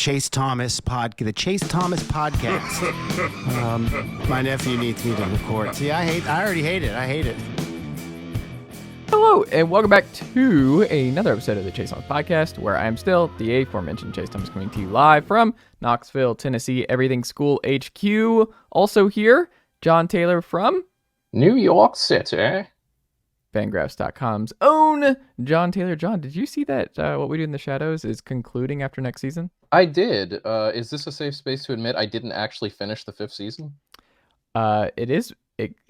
Chase Thomas podcast. My nephew needs me to record. See, I already hate it. I hate it. Hello, and welcome back to another episode of the Chase Thomas podcast, where I am still the aforementioned Chase Thomas, coming to you live from Knoxville, Tennessee, Everything School HQ. Also here, Jon Tayler from New York City. Fangraphs.com's own Jon Tayler. John, did you see that What We Do in the Shadows is concluding after next season? I did. Is this a safe space to admit I didn't actually finish the 5th season? It is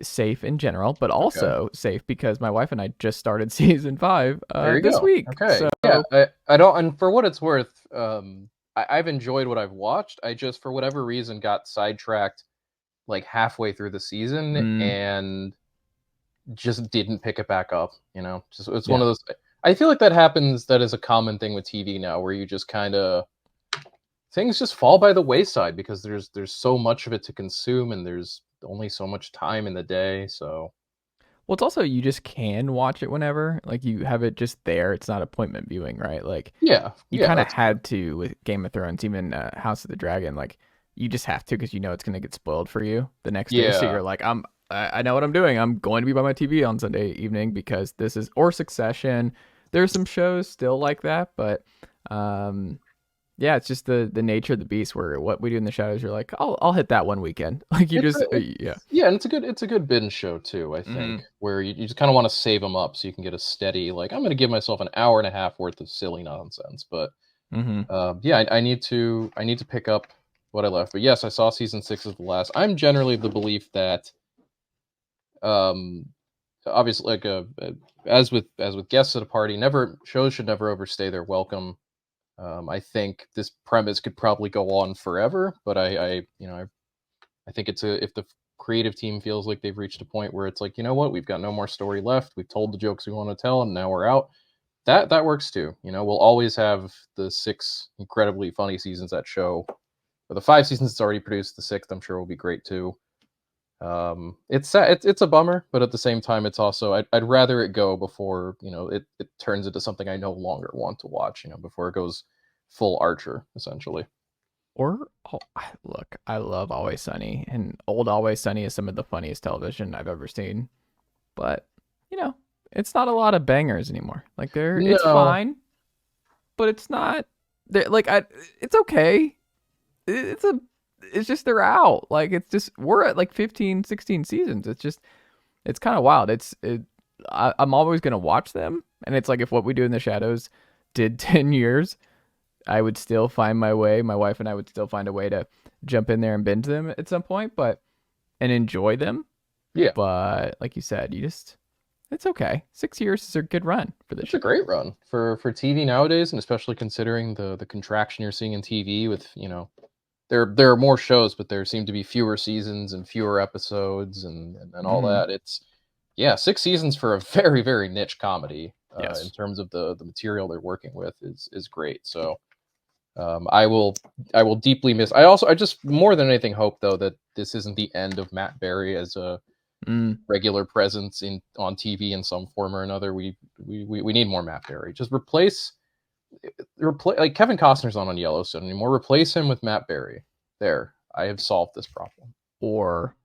safe in general, but also safe because my wife and I just started season 5 this week. Okay. So... Yeah, I don't, and for what it's worth, I've enjoyed what I've watched. I just, for whatever reason, got sidetracked like halfway through the season and just didn't pick it back up. You know, just it's one of those. I feel like that happens. That is a common thing with TV now, where you just kind of things just fall by the wayside because there's so much of it to consume, and there's only so much time in the day. So, well, it's also you just can watch it whenever, like you have it just there. It's not appointment viewing, right? Like you kind of had to with Game of Thrones, even House of the Dragon. Like you just have to because you know it's gonna get spoiled for you the next day. So you're like, I know what I'm doing. I'm going to be by my TV on Sunday evening because this is, or Succession. There's some shows still like that, but yeah, it's just the nature of the beast. Where What We Do in the Shadows, you're like, I'll hit that one weekend. Like you and it's a good binge show too. I think where you just kind of want to save them up so you can get a steady. Like I'm going to give myself an hour and a half worth of silly nonsense, but I need to pick up what I left. But yes, I saw season 6 of the last. I'm generally of the belief that obviously, like as with guests at a party, shows should never overstay their welcome. I think this premise could probably go on forever, but I think if the creative team feels like they've reached a point where it's like, you know what, we've got no more story left, we've told the jokes we want to tell, and now we're out. That works too. You know, we'll always have the 6 incredibly funny seasons that show, or the 5 seasons it's already produced. The 6th, I'm sure, will be great too. It's sad. It's a bummer, but at the same time, it's also I'd rather it go before it turns into something I no longer want to watch. Before it goes full Archer essentially. Or look, I love Always Sunny, and old Always Sunny is some of the funniest television I've ever seen. But it's not a lot of bangers anymore. Like it's fine, but it's not. It's okay. It's just they're out. Like it's just we're at like 15, 16 seasons. It's kind of wild. I'm always gonna watch them, and it's like if What We Do in the Shadows did 10 years, I would still find my way. My wife and I would still find a way to jump in there and binge them at some point, and enjoy them. Yeah. But like you said, it's okay. 6 years is a good run for this. It's a great run for TV nowadays, and especially considering the contraction you're seeing in TV with There are more shows, but there seem to be fewer seasons and fewer episodes and all that. It's 6 seasons for a very, very niche comedy in terms of the material they're working with is great. So I will deeply miss. I just more than anything hope though that this isn't the end of Matt Berry as a regular presence on TV in some form or another. We need more Matt Berry. Just replace like Kevin Costner's not on Yellowstone anymore. Replace him with Matt Berry. There, I have solved this problem. Or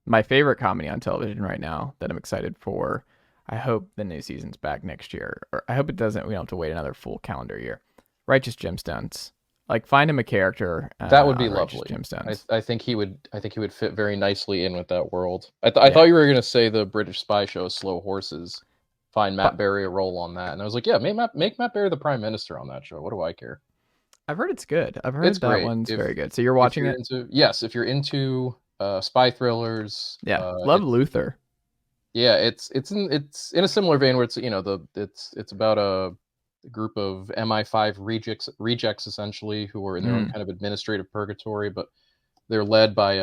my favorite comedy on television right now that I'm excited for. I hope the new season's back next year, or I hope it doesn't. We don't have to wait another full calendar year. Righteous Gemstones. Like find him a character. That would be lovely. Gemstones. I think he would fit very nicely in with that world. I thought you were going to say the British spy show Slow Horses. Find Matt Berry a role on that, and I was like, yeah, make Matt Berry the prime minister on that show. What do I care? I've heard it's good. I've heard that one's very good. So you're watching it? Yes, if you're into spy thrillers. Yeah, love Luther. Yeah, it's in a similar vein where it's it's about a group of MI5 rejects essentially who are in their own kind of administrative purgatory, but they're led by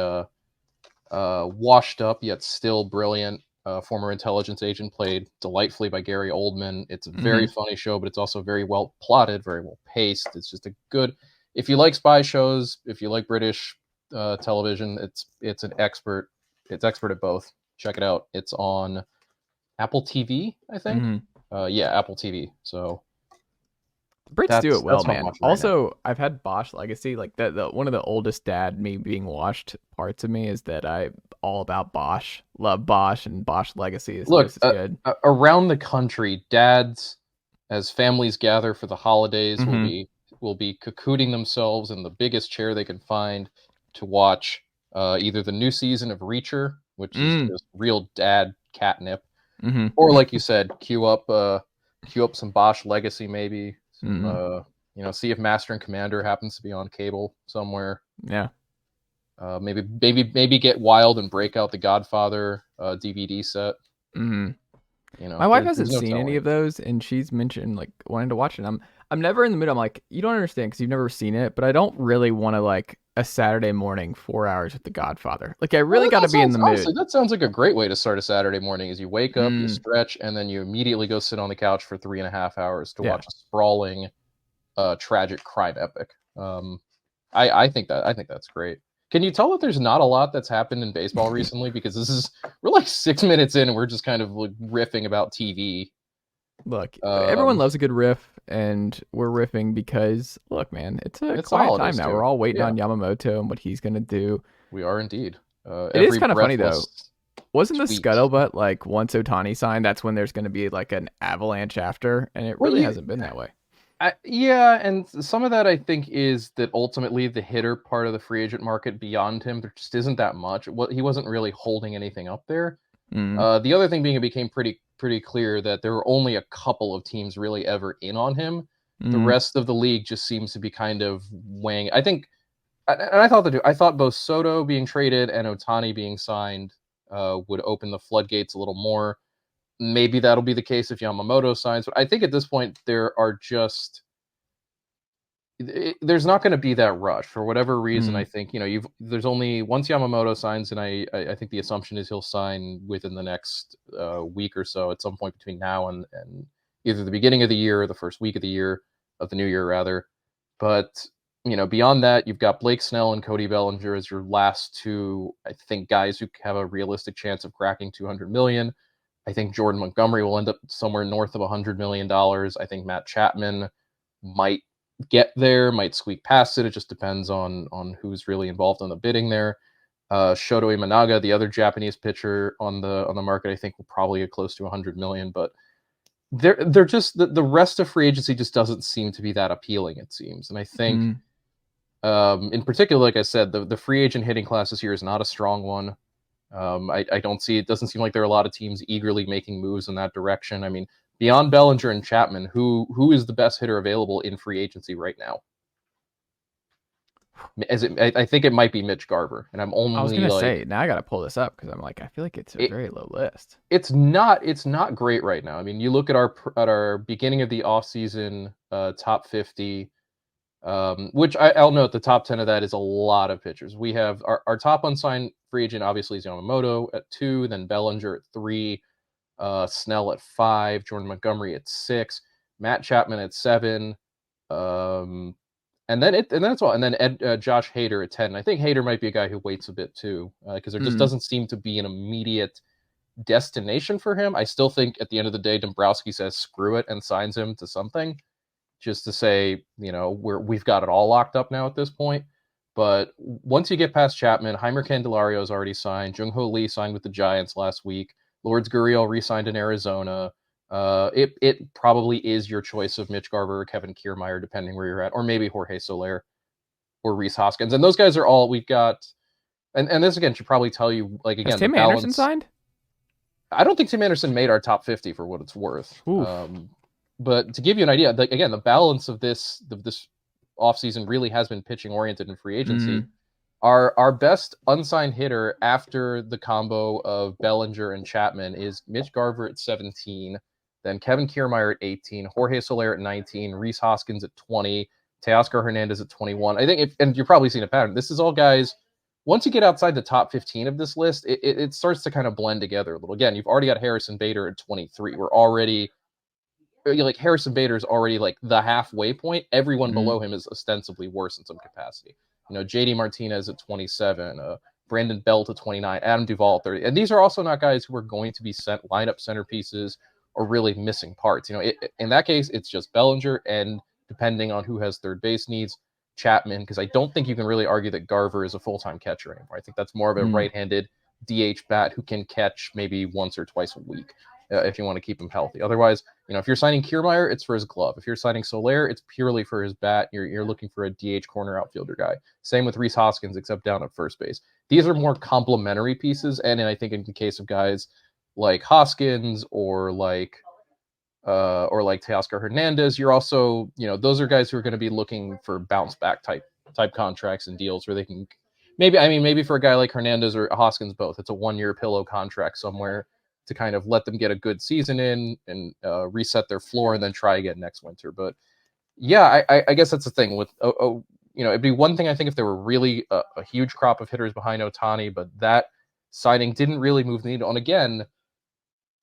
a washed up yet still brilliant former intelligence agent played delightfully by Gary Oldman. It's a very funny show, but it's also very well plotted, very well paced. It's just a good. If you like spy shows, if you like British television, it's expert at both. Check it out. It's on Apple TV, I think. Apple TV. So Brits do it well, how man. much right now. Also, I've had Bosch legacy. Like the one of the oldest dad me being watched parts of me is that I all about Bosch. Love Bosch, and Bosch legacy is Look, just as good. around the country, dads, as families gather for the holidays, Mhm. will be cocooning themselves in the biggest chair they can find to watch either the new season of Reacher, which is just real dad catnip, Mhm. or like you said, queue up some Bosch Legacy, maybe some see if Master and Commander happens to be on cable somewhere. Yeah. Maybe get wild and break out the Godfather DVD set. Mhm. You know, My wife there's hasn't no seen any telling. of those, and she's mentioned like wanting to watch it. I'm never in the mood. I'm like, you don't understand because you've never seen it, but I don't really want to like a Saturday morning 4 hours with The Godfather. Like I really got to be in the Honestly, mood. that sounds like a great way to start a Saturday morning. Is you wake up, you Mm, stretch, and then you immediately go sit on the couch for 3.5 hours to yeah. watch a sprawling, tragic crime epic. I think that's great. Can you tell that there's not a lot that's happened in baseball recently? Because we're like 6 minutes in, and we're just kind of like riffing about TV. Look, everyone Um, loves a good riff, and we're riffing because look, man, it's a it's the quiet time holidays now. too. We're all waiting Yeah, on Yamamoto and what he's gonna do. we are indeed. It is Every kind of funny though. breathless Wasn't the tweet. scuttlebutt like once Ohtani signed, that's when there's going to be like an avalanche after, and it Well, really hasn't been that way. yeah, and some of that I think is that ultimately the hitter part of the free agent market beyond him, there just isn't that much. He wasn't really holding anything up there. Mm, The other thing being, it became pretty clear that there were only a couple of teams really ever in on him. The mm, rest of the league just seems to be kind of weighing. I think, and I thought both Soto being traded and Ohtani being signed would open the floodgates a little more. Maybe that'll be the case if Yamamoto signs, but I think at this point there's not going to be that rush for whatever reason. I mm, think there's only once Yamamoto signs, and I think the assumption is he'll sign within the next week or so, at some point between now and either the beginning of the year or the first week of the year, of the new year rather. But beyond that, you've got Blake Snell and Cody Bellinger as your last two, I think, guys who have a realistic chance of cracking 200 million. I think Jordan Montgomery will end up somewhere north of $100 million. I think Matt Chapman might get there, might squeak past it. It just depends on who's really involved in the bidding there. Shoto Imanaga, the other Japanese pitcher on the market, I think will probably get close to 100 million. But they're just the rest of free agency just doesn't seem to be that appealing. It seems, and I think mm. in particular, like I said, the free agent hitting class this year is not a strong one. I don't see it. Doesn't seem like there are a lot of teams eagerly making moves in that direction. I mean, beyond Bellinger and Chapman, who is the best hitter available in free agency right now? I think it might be Mitch Garver, and I'm I was only gonna like say now I got to pull this up because I'm like I feel like it's a it, very low list. it's not great right now. I mean, you look at our beginning of the offseason top 50, which I'll note the top 10 of that is a lot of pitchers. We have our top unsigned free agent obviously is Yamamoto at 2, then Bellinger at 3, Snell at 5, Jordan Montgomery at 6, Matt Chapman at 7, and then that's all. And then Josh Hader at 10. I think Hader might be a guy who waits a bit too, because there just Mm, doesn't seem to be an immediate destination for him. I still think at the end of the day, Dombrowski says screw it and signs him to something, just to say, we've got it all locked up now at this point. But once you get past Chapman, Heimer Candelario is already signed. Jung-Ho Lee signed with the Giants last week. Lourdes Gurriel re-signed in Arizona. It probably is your choice of Mitch Garver or Kevin Kiermaier, depending where you're at, or maybe Jorge Soler or Rhys Hoskins. And those guys are all we've got. And this again should probably tell you, like, has again, the Tim Anderson balance. signed? I don't think Tim Anderson made our top 50 for what it's worth. Oof. But to give you an idea, again, the balance of this offseason really has been pitching oriented in free agency. Mm, Our best unsigned hitter after the combo of Bellinger and Chapman is Mitch Garver at 17, then Kevin Kiermaier at 18, Jorge Soler at 19, Rhys Hoskins at 20, Teoscar Hernandez at 21. I think, and you're probably seeing a pattern, this is all guys, once you get outside the top 15 of this list, it starts to kind of blend together a little. Again, you've already got Harrison Bader at 23. We're already, like, Harrison Bader's already like the halfway point. Everyone mm, below him is ostensibly worse in some capacity. JD Martinez at 27, Brandon Belt at 29, Adam Duvall at 30. And these are also not guys who are going to be lineup centerpieces or really missing parts. In that case, it's just Bellinger and depending on who has third base needs, Chapman, because I don't think you can really argue that Garver is a full-time catcher anymore. I think that's more of a right-handed DH bat who can catch maybe once or twice a week if you want to keep him healthy. Otherwise, if you're signing Kiermaier, it's for his glove. If you're signing Soler, it's purely for his bat. You're looking for a DH corner outfielder guy. Same with Rhys Hoskins, except down at first base. These are more complementary pieces, and I think in the case of guys like Hoskins or like Teoscar Hernandez, you're also, those are guys who are going to be looking for bounce back type contracts and deals where they can maybe for a guy like Hernandez or Hoskins both, it's a 1-year pillow contract somewhere to kind of let them get a good season in and reset their floor and then try again next winter. But yeah, I guess that's the thing with, it'd be one thing I think if there were really a huge crop of hitters behind Ohtani, but that signing didn't really move the needle. And again,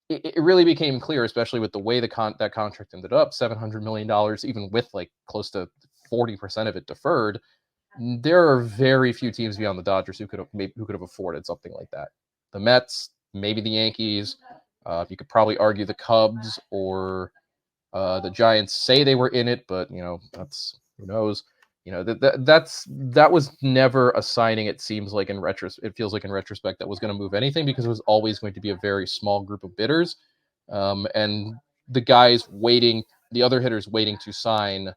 it really became clear, especially with the way that contract ended up, $700 million, even with like close to 40% of it deferred. There are very few teams beyond the Dodgers who could have afforded something like that. The Mets, maybe the Yankees, you could probably argue the Cubs or the Giants say they were in it, but that's, who knows. That was never a signing. It feels like in retrospect that was going to move anything because it was always going to be a very small group of bidders, and the guys waiting, the other hitters waiting to sign.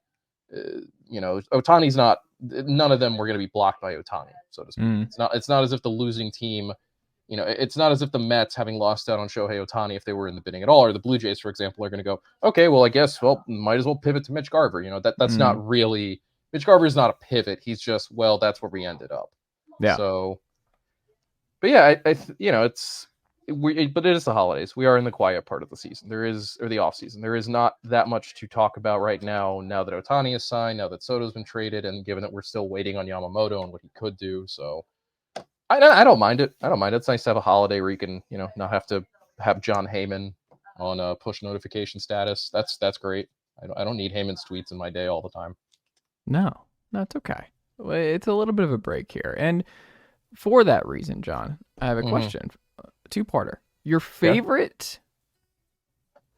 Ohtani's not. None of them were going to be blocked by Ohtani, so to speak. It's not as if the losing team. It's not as if the Mets, having lost out on Shohei Ohtani, if they were in the bidding at all, or the Blue Jays, for example, are going to go, okay, well, I guess, might as well pivot to Mitch Garver. That's not really. Mitch Garver is not a pivot. He's just, that's where we ended up. Yeah. So, but yeah, but it is the holidays. We are in the quiet part of the season. Or the off season. There is not that much to talk about right now. Now that Ohtani is signed, now that Soto's been traded, and given that we're still waiting on Yamamoto and what he could do. So, I don't mind it. It's nice to have a holiday where you can, not have to have John Heyman on a push notification status. That's great. I don't need Heyman's tweets in my day all the time. No, it's okay. It's a little bit of a break here. And for that reason, John, I have a question. Two-parter. Your favorite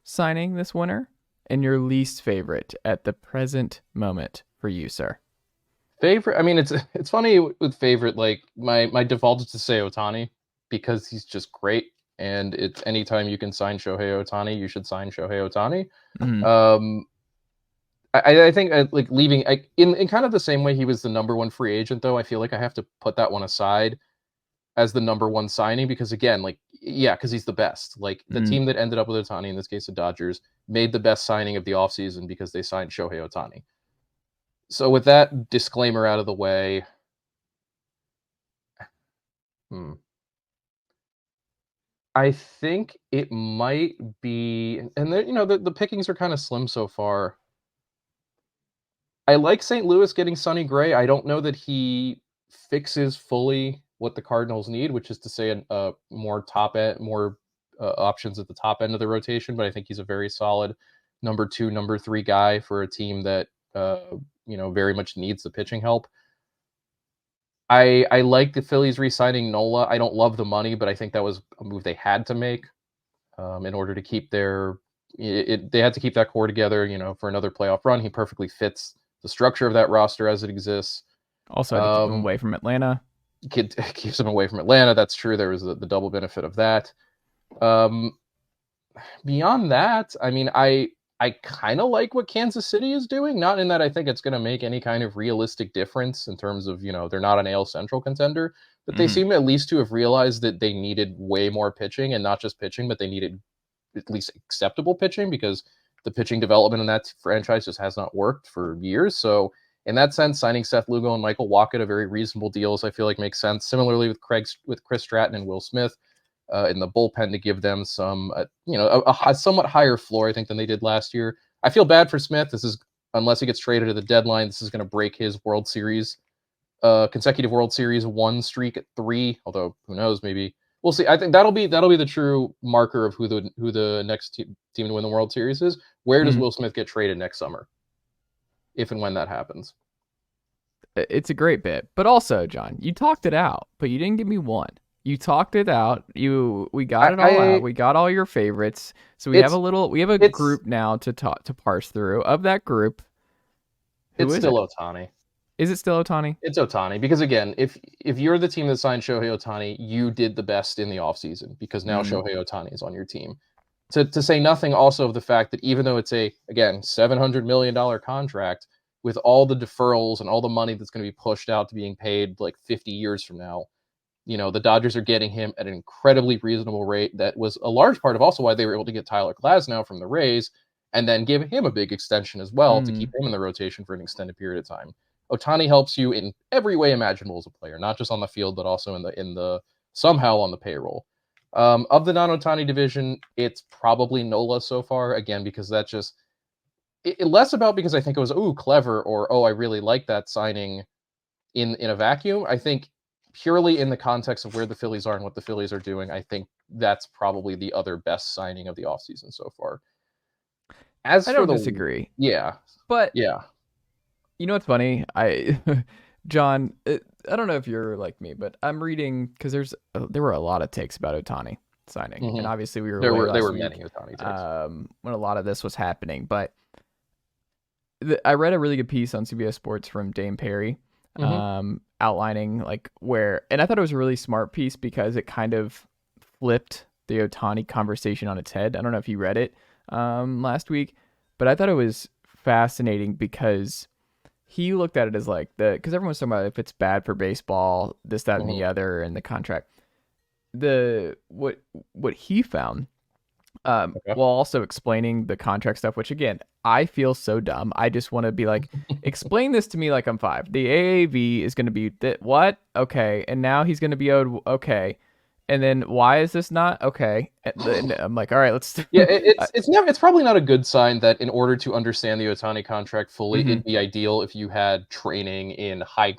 signing this winter and your least favorite at the present moment for you, sir? Favorite? I mean, it's funny with favorite. Like my default is to say Ohtani because he's just great. And it's anytime you can sign Shohei Ohtani, you should sign Shohei Ohtani. I think like leaving in kind of the same way he was the number one free agent, though. I feel like I have to put that one aside as the number one signing because again, because he's the best. Like the team that ended up with Ohtani, in this case the Dodgers, made the best signing of the offseason because they signed Shohei Ohtani. So with that disclaimer out of the way, I think it might be, and the pickings are kind of slim so far. I like St. Louis getting Sonny Gray. I don't know that he fixes fully what the Cardinals need, which is to say more top end, more options at the top end of the rotation. But I think he's a very solid number 2, number 3 guy for a team that very much needs the pitching help. I like the Phillies re-signing Nola. I don't love the money, but I think that was a move they had to make in order to keep they had to keep that core together, for another playoff run. He perfectly fits the structure of that roster as it exists. Also, to keep him away from Atlanta. Keeps him away from Atlanta. That's true. There was the double benefit of that. Beyond that, I mean, I kind of like what Kansas City is doing. Not in that I think it's going to make any kind of realistic difference in terms of, they're not an AL Central contender, but they seem at least to have realized that they needed way more pitching, and not just pitching, but they needed at least acceptable pitching because the pitching development in that franchise just has not worked for years. So in that sense, signing Seth Lugo and Michael Wacha at very reasonable deals, I feel like makes sense. Similarly with Chris Stratton and Will Smith in the bullpen to give them some, a somewhat higher floor, I think, than they did last year. I feel bad for Smith. Unless he gets traded at the deadline, this is going to break his World Series, consecutive World Series 1 streak at 3. Although who knows, maybe we'll see. I think that'll be the true marker of who the next team to win the World Series is. Where does Will Smith get traded next summer, if and when that happens? It's a great bit, but also, John, you talked it out, but you didn't give me one. You talked it out. We got it all out. We got all your favorites. So we have a group now to parse through. Of that group, Who It's is still it? Ohtani. Is it still Ohtani? It's Ohtani because again, if you're the team that signed Shohei Ohtani, you did the best in the offseason because now Shohei Ohtani is on your team. To say nothing also of the fact that even though it's a again $700 million contract with all the deferrals and all the money that's going to be pushed out to being paid like 50 years from now, the Dodgers are getting him at an incredibly reasonable rate. That was a large part of also why they were able to get Tyler Glasnow from the Rays and then give him a big extension as well to keep him in the rotation for an extended period of time. Ohtani helps you in every way imaginable as a player, not just on the field, but also in the somehow on the payroll. Of the non-Ohtani division, it's probably Nola so far, again, because that's just less about because I think it was, clever, or, I really like that signing in a vacuum. I think purely in the context of where the Phillies are and what the Phillies are doing, I think that's probably the other best signing of the offseason so far. I don't disagree. Yeah. But yeah. You know what's funny? John, I don't know if you're like me, but I'm reading because there were a lot of takes about Ohtani signing, and obviously we were there were week, many Ohtani takes when a lot of this was happening. But I read a really good piece on CBS Sports from Dame Perry, outlining like and I thought it was a really smart piece because it kind of flipped the Ohtani conversation on its head. I don't know if you read it last week, but I thought it was fascinating because he looked at it as like because everyone's talking about if it's bad for baseball, this, that, and the other, and the contract. What he found, while also explaining the contract stuff, which again I feel so dumb. I just want to be like, explain this to me like I'm 5. The AAV is going to be what? Okay, and now he's going to be owed okay. And then why is this not okay? And I'm like, all right, let's. Yeah, it's probably not a good sign that in order to understand the Ohtani contract fully, it'd be ideal if you had training in high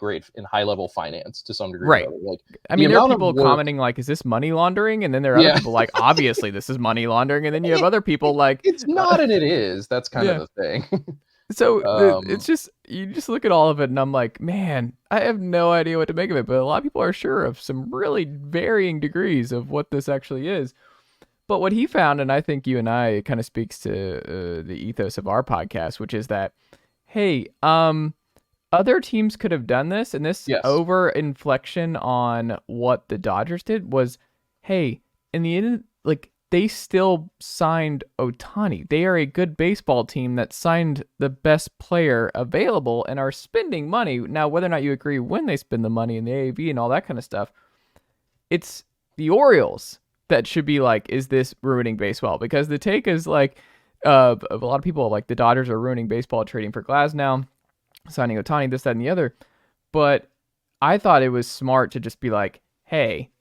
level finance to some degree. Right. Like, I mean, there are people commenting like, "Is this money laundering?" And then there are other people like, "Obviously, this is money laundering." And then you have other people like, "It's not," and it is. That's kind of the thing. So it's just you just look at all of it, and I'm like, man, I have no idea what to make of it. But a lot of people are sure of some really varying degrees of what this actually is. But what he found, and I think you and I, it kind of speaks to the ethos of our podcast, which is that, hey, other teams could have done this, and this over inflection on what the Dodgers did was, hey, in the end, like, they still signed Ohtani. They are a good baseball team that signed the best player available and are spending money. Now, whether or not you agree when they spend the money in the AAV and all that kind of stuff, it's the Orioles that should be like, is this ruining baseball? Because the take is like, of a lot of people, like the Dodgers are ruining baseball trading for Glasnow, signing Ohtani, this, that, and the other. But I thought it was smart to just be like, hey,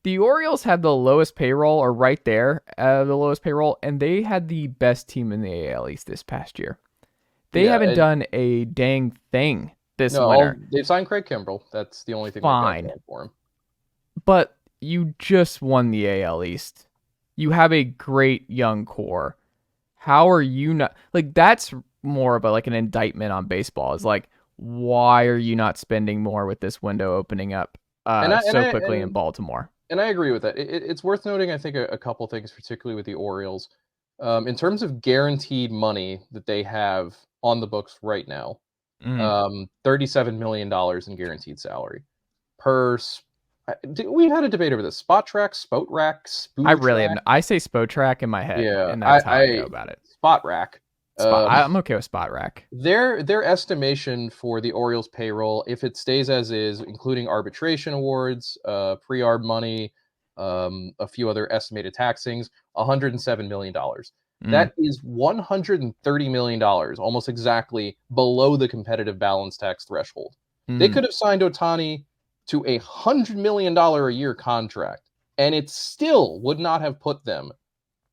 the Orioles had the lowest payroll, or right there, the lowest payroll, and they had the best team in the AL East this past year. They haven't done a dang thing this winter. They've signed Craig Kimbrell. That's the only thing they've got going for him. But you just won the AL East. You have a great young core. How are you not... Like, that's more of like an indictment on baseball. Is like, why are you not spending more with this window opening up so quickly in Baltimore? And I agree with that. It's worth noting, I think, a couple things, particularly with the Orioles. In terms of guaranteed money that they have on the books right now, $37 million in guaranteed salary. We've had a debate over this. Spotrac. I really am. I say Spotrac in my head, and that's how I go about it. Spotrac. I'm okay with Spotrac. Their estimation for the Orioles payroll, if it stays as is, including arbitration awards, pre-arb money, a few other estimated taxings, $107 million. That is $130 million, almost exactly below the competitive balance tax threshold. They could have signed Ohtani to a $100 million a year contract, and it still would not have put them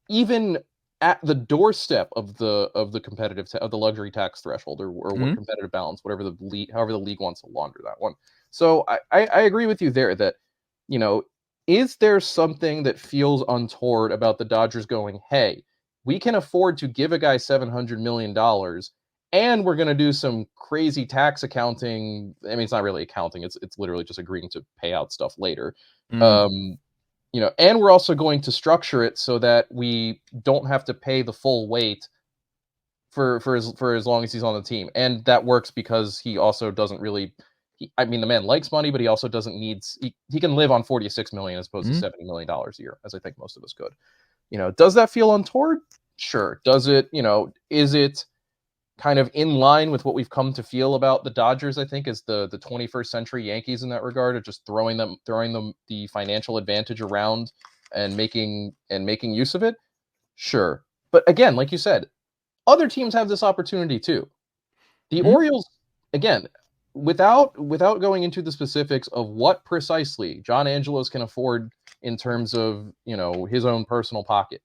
even at the doorstep of the competitive of the luxury tax threshold or what competitive balance, however the league wants to launder that one. So I agree with you there that, is there something that feels untoward about the Dodgers going, hey, we can afford to give a guy $700 million and we're going to do some crazy tax accounting. I mean, it's not really accounting. It's literally just agreeing to pay out stuff later. And we're also going to structure it so that we don't have to pay the full weight for as long as he's on the team, and that works because he also doesn't really. I mean, the man likes money, but he also doesn't need. He can live on $46 million as opposed to $70 million a year, as I think most of us could. Does that feel untoward? Sure. Does it? Is it kind of in line with what we've come to feel about the Dodgers? I think is the 21st century Yankees in that regard, of just throwing them the financial advantage around and making use of it. Sure, but again, like you said, other teams have this opportunity too. The Orioles, again, without going into the specifics of what precisely John Angelos can afford in terms of his own personal pocket.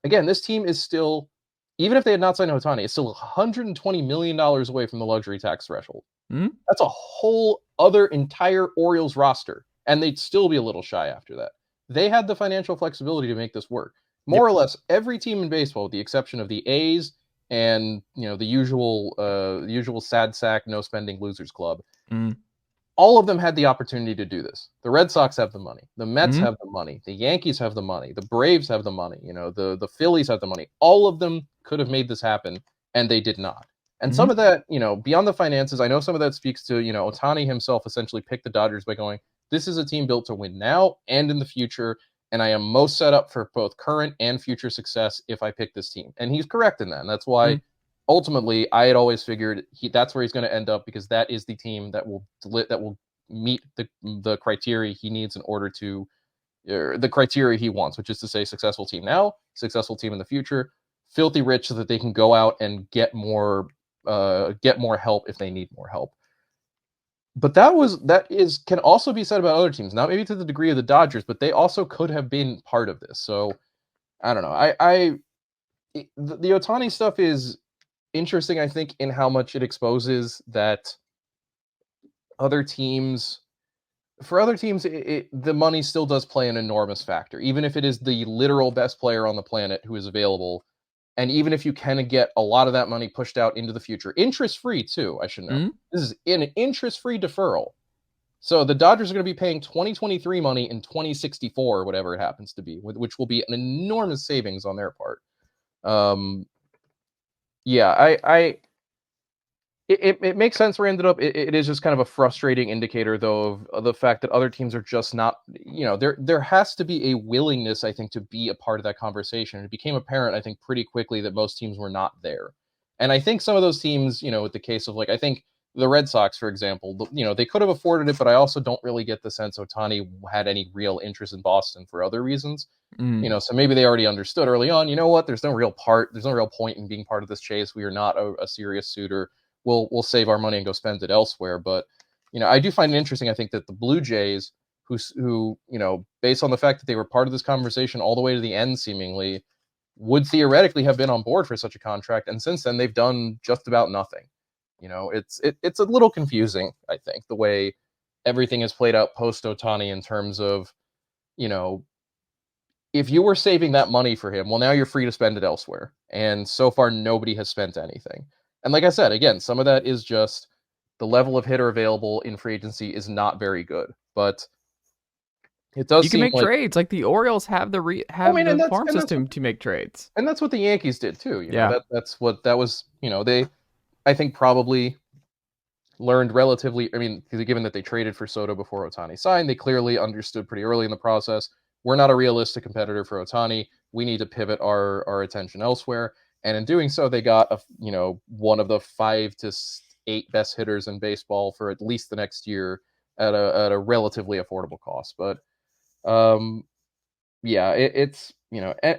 Again, this team is still, even if they had not signed Ohtani, it's still $120 million away from the luxury tax threshold. That's a whole other entire Orioles roster, and they'd still be a little shy after that. They had the financial flexibility to make this work. More or less, every team in baseball, with the exception of the A's and the usual sad sack, no spending losers club, all of them had the opportunity to do this. The Red Sox have the money. The Mets have the money. The Yankees have the money. The Braves have the money. The Phillies have the money. All of them could have made this happen, and they did not. And some of that, beyond the finances, I know some of that speaks to, Ohtani himself essentially picked the Dodgers by going, this is a team built to win now and in the future, and I am most set up for both current and future success if I pick this team. And he's correct in that. And that's why ultimately I had always figured that's where he's going to end up, because that is the team that will meet the criteria he needs in order to the criteria he wants, which is to say successful team now, successful team in the future, filthy rich so that they can go out and get more help if they need more help. But that can also be said about other teams, not maybe to the degree of the Dodgers, but they also could have been part of this. So I don't know. The Ohtani stuff is interesting, I think, in how much it exposes that for other teams, the money still does play an enormous factor, even if it is the literal best player on the planet who is available. And even if you can get a lot of that money pushed out into the future, interest-free too, I should know. This is an interest-free deferral. So the Dodgers are going to be paying 2023 money in 2064, or whatever it happens to be, which will be an enormous savings on their part. It makes sense where it ended up. It is just kind of a frustrating indicator, though, of the fact that other teams are just not, there has to be a willingness, I think, to be a part of that conversation. It became apparent, I think, pretty quickly that most teams were not there. And I think some of those teams, with the case of, I think the Red Sox, for example, they could have afforded it, but I also don't really get the sense Ohtani had any real interest in Boston for other reasons. So maybe they already understood early on, there's no real point in being part of this chase. We are not a serious suitor. We'll save our money and go spend it elsewhere. But, I do find it interesting, I think, that the Blue Jays, who based on the fact that they were part of this conversation all the way to the end, seemingly, would theoretically have been on board for such a contract. And since then, they've done just about nothing. It's a little confusing, I think, the way everything is played out post-Ohtani in terms of, if you were saving that money for him, well, now you're free to spend it elsewhere. And so far, nobody has spent anything. And like I said, again, some of that is just the level of hitter available in free agency is not very good. But it does. You can make trades. Like the Orioles have the farm system to make trades, and that's what the Yankees did too. That's what that was. They, I think, probably learned relatively. I mean, given that they traded for Soto before Ohtani signed, they clearly understood pretty early in the process, we're not a realistic competitor for Ohtani. We need to pivot our attention elsewhere. And in doing so, they got one of the 5 to 8 best hitters in baseball for at least the next year at a relatively affordable cost. But it's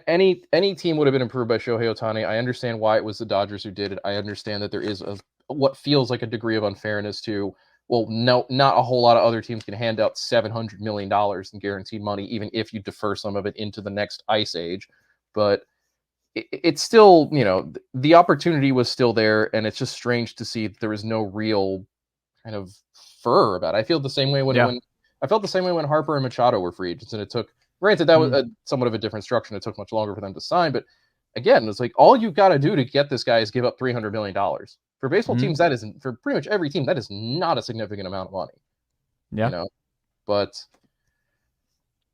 any team would have been improved by Shohei Ohtani. I understand why it was the Dodgers who did it. I understand that there is what feels like a degree of unfairness to, well, no, not a whole lot of other teams can hand out $700 million in guaranteed money, even if you defer some of it into the next ice age. But it's still, the opportunity was still there, and it's just strange to see that there was no real kind of furor about it. I feel the same way when Harper and Machado were free agents, and it took, granted, that was somewhat of a different structure, and it took much longer for them to sign, but again, it's like all you've got to do to get this guy is give up $300 million. For baseball teams, that isn't, for pretty much every team, that is not a significant amount of money. Yeah. But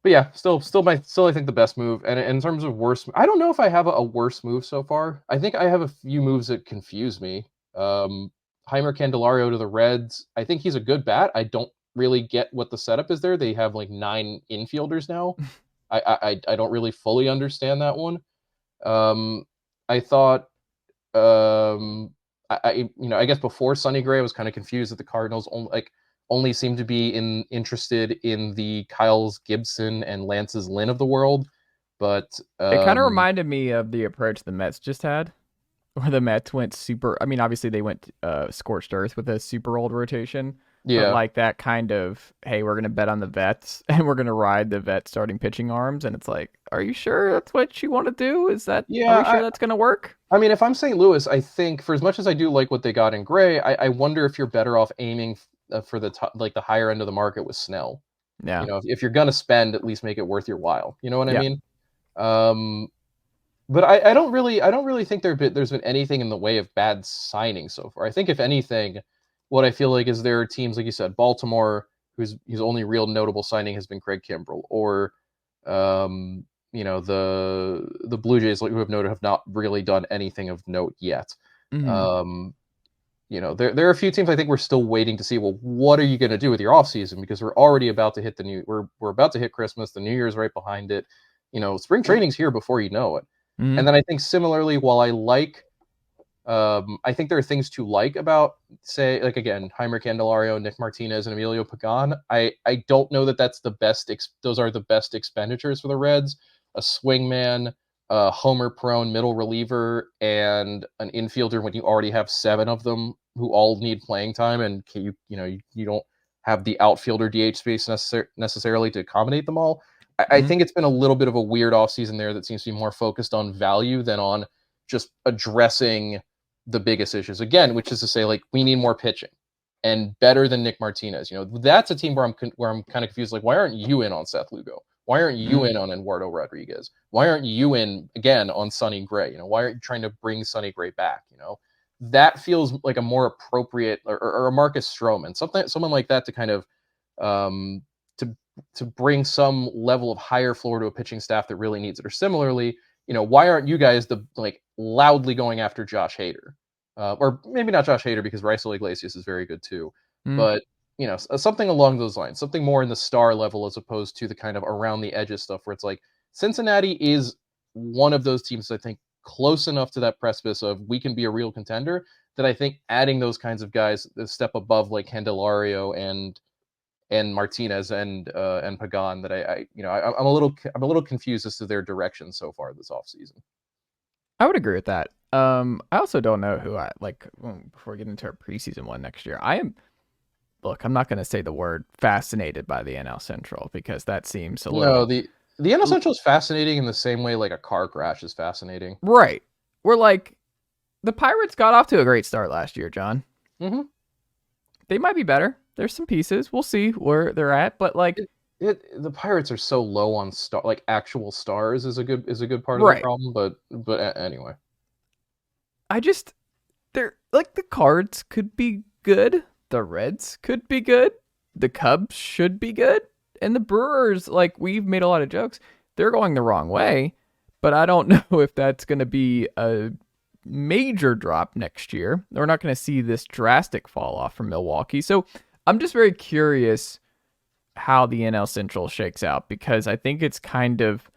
But yeah, still I think the best move. And in terms of worst, I don't know if I have a worse move so far. I think I have a few moves that confuse me. Heimer Candelario to the Reds. I think he's a good bat. I don't really get what the setup is there. They have like 9 infielders now. I don't really fully understand that one. I thought I guess before Sonny Gray, I was kind of confused that the Cardinals only seem to be interested in the Kyles Gibson and Lance's Lynn of the world. But It kind of reminded me of the approach the Mets just had, where the Mets went super. I mean, obviously they went scorched earth with a super old rotation. But yeah, like that kind of, hey, we're gonna bet on the vets and we're gonna ride the vet starting pitching arms, and it's like, are you sure that's what you want to do? Are we sure that's gonna work? I mean, if I'm St. Louis, I think for as much as I do like what they got in Gray, I wonder if you're better off aiming for the the higher end of the market with Snell. Yeah. If you're gonna spend, at least make it worth your while. You know what I Yeah. mean? But I don't really think there's been anything in the way of bad signings so far. I think if anything, what I feel like is there are teams like you said, Baltimore, whose only real notable signing has been Craig Kimbrell, or the Blue Jays, who have not really done anything of note yet. Mhm. There are a few teams I think we're still waiting to see. Well, what are you going to do with your offseason? Because we're already about to hit we're about to hit Christmas. The New Year's right behind it. Spring training's here before you know it. And then I think similarly, while I think there are things to like about, say, like again, Heimer Candelario, Nick Martinez, and Emilio Pagan. I don't know that that's the best. Those are the best expenditures for the Reds. A swingman, a homer-prone middle reliever, and an infielder when you already have 7 of them who all need playing time, and you don't have the outfielder DH space necessarily to accommodate them all. I think it's been a little bit of a weird offseason there that seems to be more focused on value than on just addressing the biggest issues again, which is to say, like, we need more pitching and better than Nick Martinez. That's a team where I'm kind of confused. Like, why aren't you in on Seth Lugo? Why aren't you in on Eduardo Rodriguez? Why aren't you in again on Sonny Gray? Why aren't you trying to bring Sonny Gray back? That feels like a more appropriate, or a Marcus Stroman, someone like that to kind of to bring some level of higher floor to a pitching staff that really needs it. Or similarly, why aren't you guys loudly going after Josh Hader? Or maybe not Josh Hader, because Raisel Iglesias is very good too. But, something along those lines, something more in the star level as opposed to the kind of around the edges stuff where it's like Cincinnati is one of those teams, I think, close enough to that precipice of we can be a real contender that I think adding those kinds of guys a step above like Candelario and Martinez and Pagan that I'm a little confused as to their direction so far this offseason. I would agree with that. I also don't know who I like before we get into our preseason one next year. I'm not going to say the word fascinated by the NL Central because that seems a little. No, the NL Central is fascinating in the same way like a car crash is fascinating. Right. We're like the Pirates got off to a great start last year, John. Mm-hmm. They might be better. There's some pieces. We'll see where they're at, but like the Pirates are so low on actual stars is a good part of the problem. But anyway, they're like the Cards could be good, the Reds could be good, the Cubs should be good, and the Brewers, like we've made a lot of jokes, they're going the wrong way, but I don't know if that's going to be a major drop next year. We're not going to see this drastic fall off from Milwaukee. So I'm just very curious how the NL Central shakes out because I think it's kind of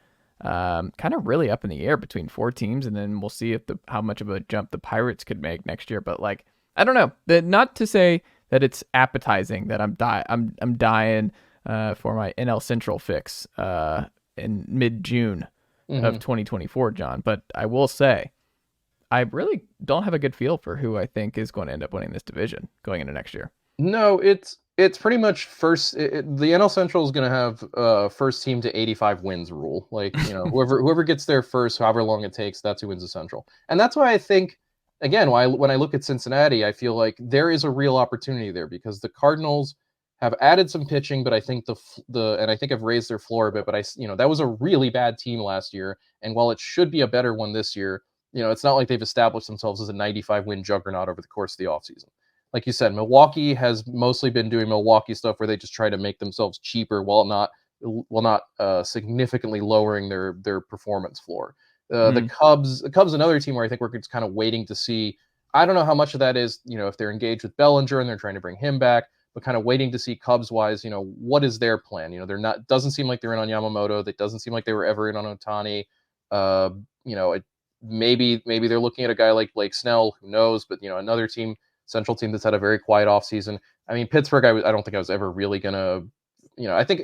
really up in the air between 4 teams, and then we'll see if how much of a jump the Pirates could make next year. But like, I don't know. Not to say that it's appetizing that I'm dying for my NL Central fix in mid-June of 2024, John. But I will say, I really don't have a good feel for who I think is going to end up winning this division going into next year. No, it's pretty much first. The NL Central is going to have first team to 85 wins rule. Like, whoever gets there first, however long it takes, that's who wins the Central. And that's why I think, again, when I look at Cincinnati, I feel like there is a real opportunity there because the Cardinals have added some pitching, but I think and I think I've raised their floor a bit. But that was a really bad team last year, and while it should be a better one this year, it's not like they've established themselves as a 95 win juggernaut over the course of the offseason. Like you said, Milwaukee has mostly been doing Milwaukee stuff where they just try to make themselves cheaper while not significantly lowering their performance floor. The Cubs, another team where I think we're just kind of waiting to see. I don't know how much of that is, if they're engaged with Bellinger and they're trying to bring him back, but kind of waiting to see Cubs wise, what is their plan? They're not, doesn't seem like they're in on Yamamoto. That doesn't seem like they were ever in on Ohtani. Maybe they're looking at a guy like Blake Snell, who knows, but another team, central team that's had a very quiet offseason. I mean, Pittsburgh, I don't think I was ever really gonna, I think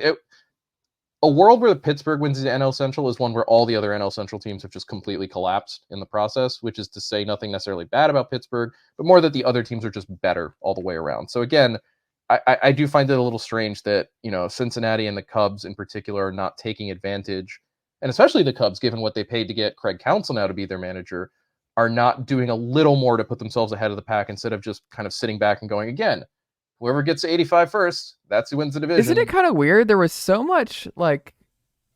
a world where the Pittsburgh wins the NL Central is one where all the other NL Central teams have just completely collapsed in the process, which is to say nothing necessarily bad about Pittsburgh, but more that the other teams are just better all the way around. So again, I do find it a little strange that, Cincinnati and the Cubs in particular are not taking advantage, and especially the Cubs, given what they paid to get Craig Counsell now to be their manager, are not doing a little more to put themselves ahead of the pack instead of just kind of sitting back and going, again, whoever gets to 85 first, that's who wins the division. Isn't it kind of weird? There was so much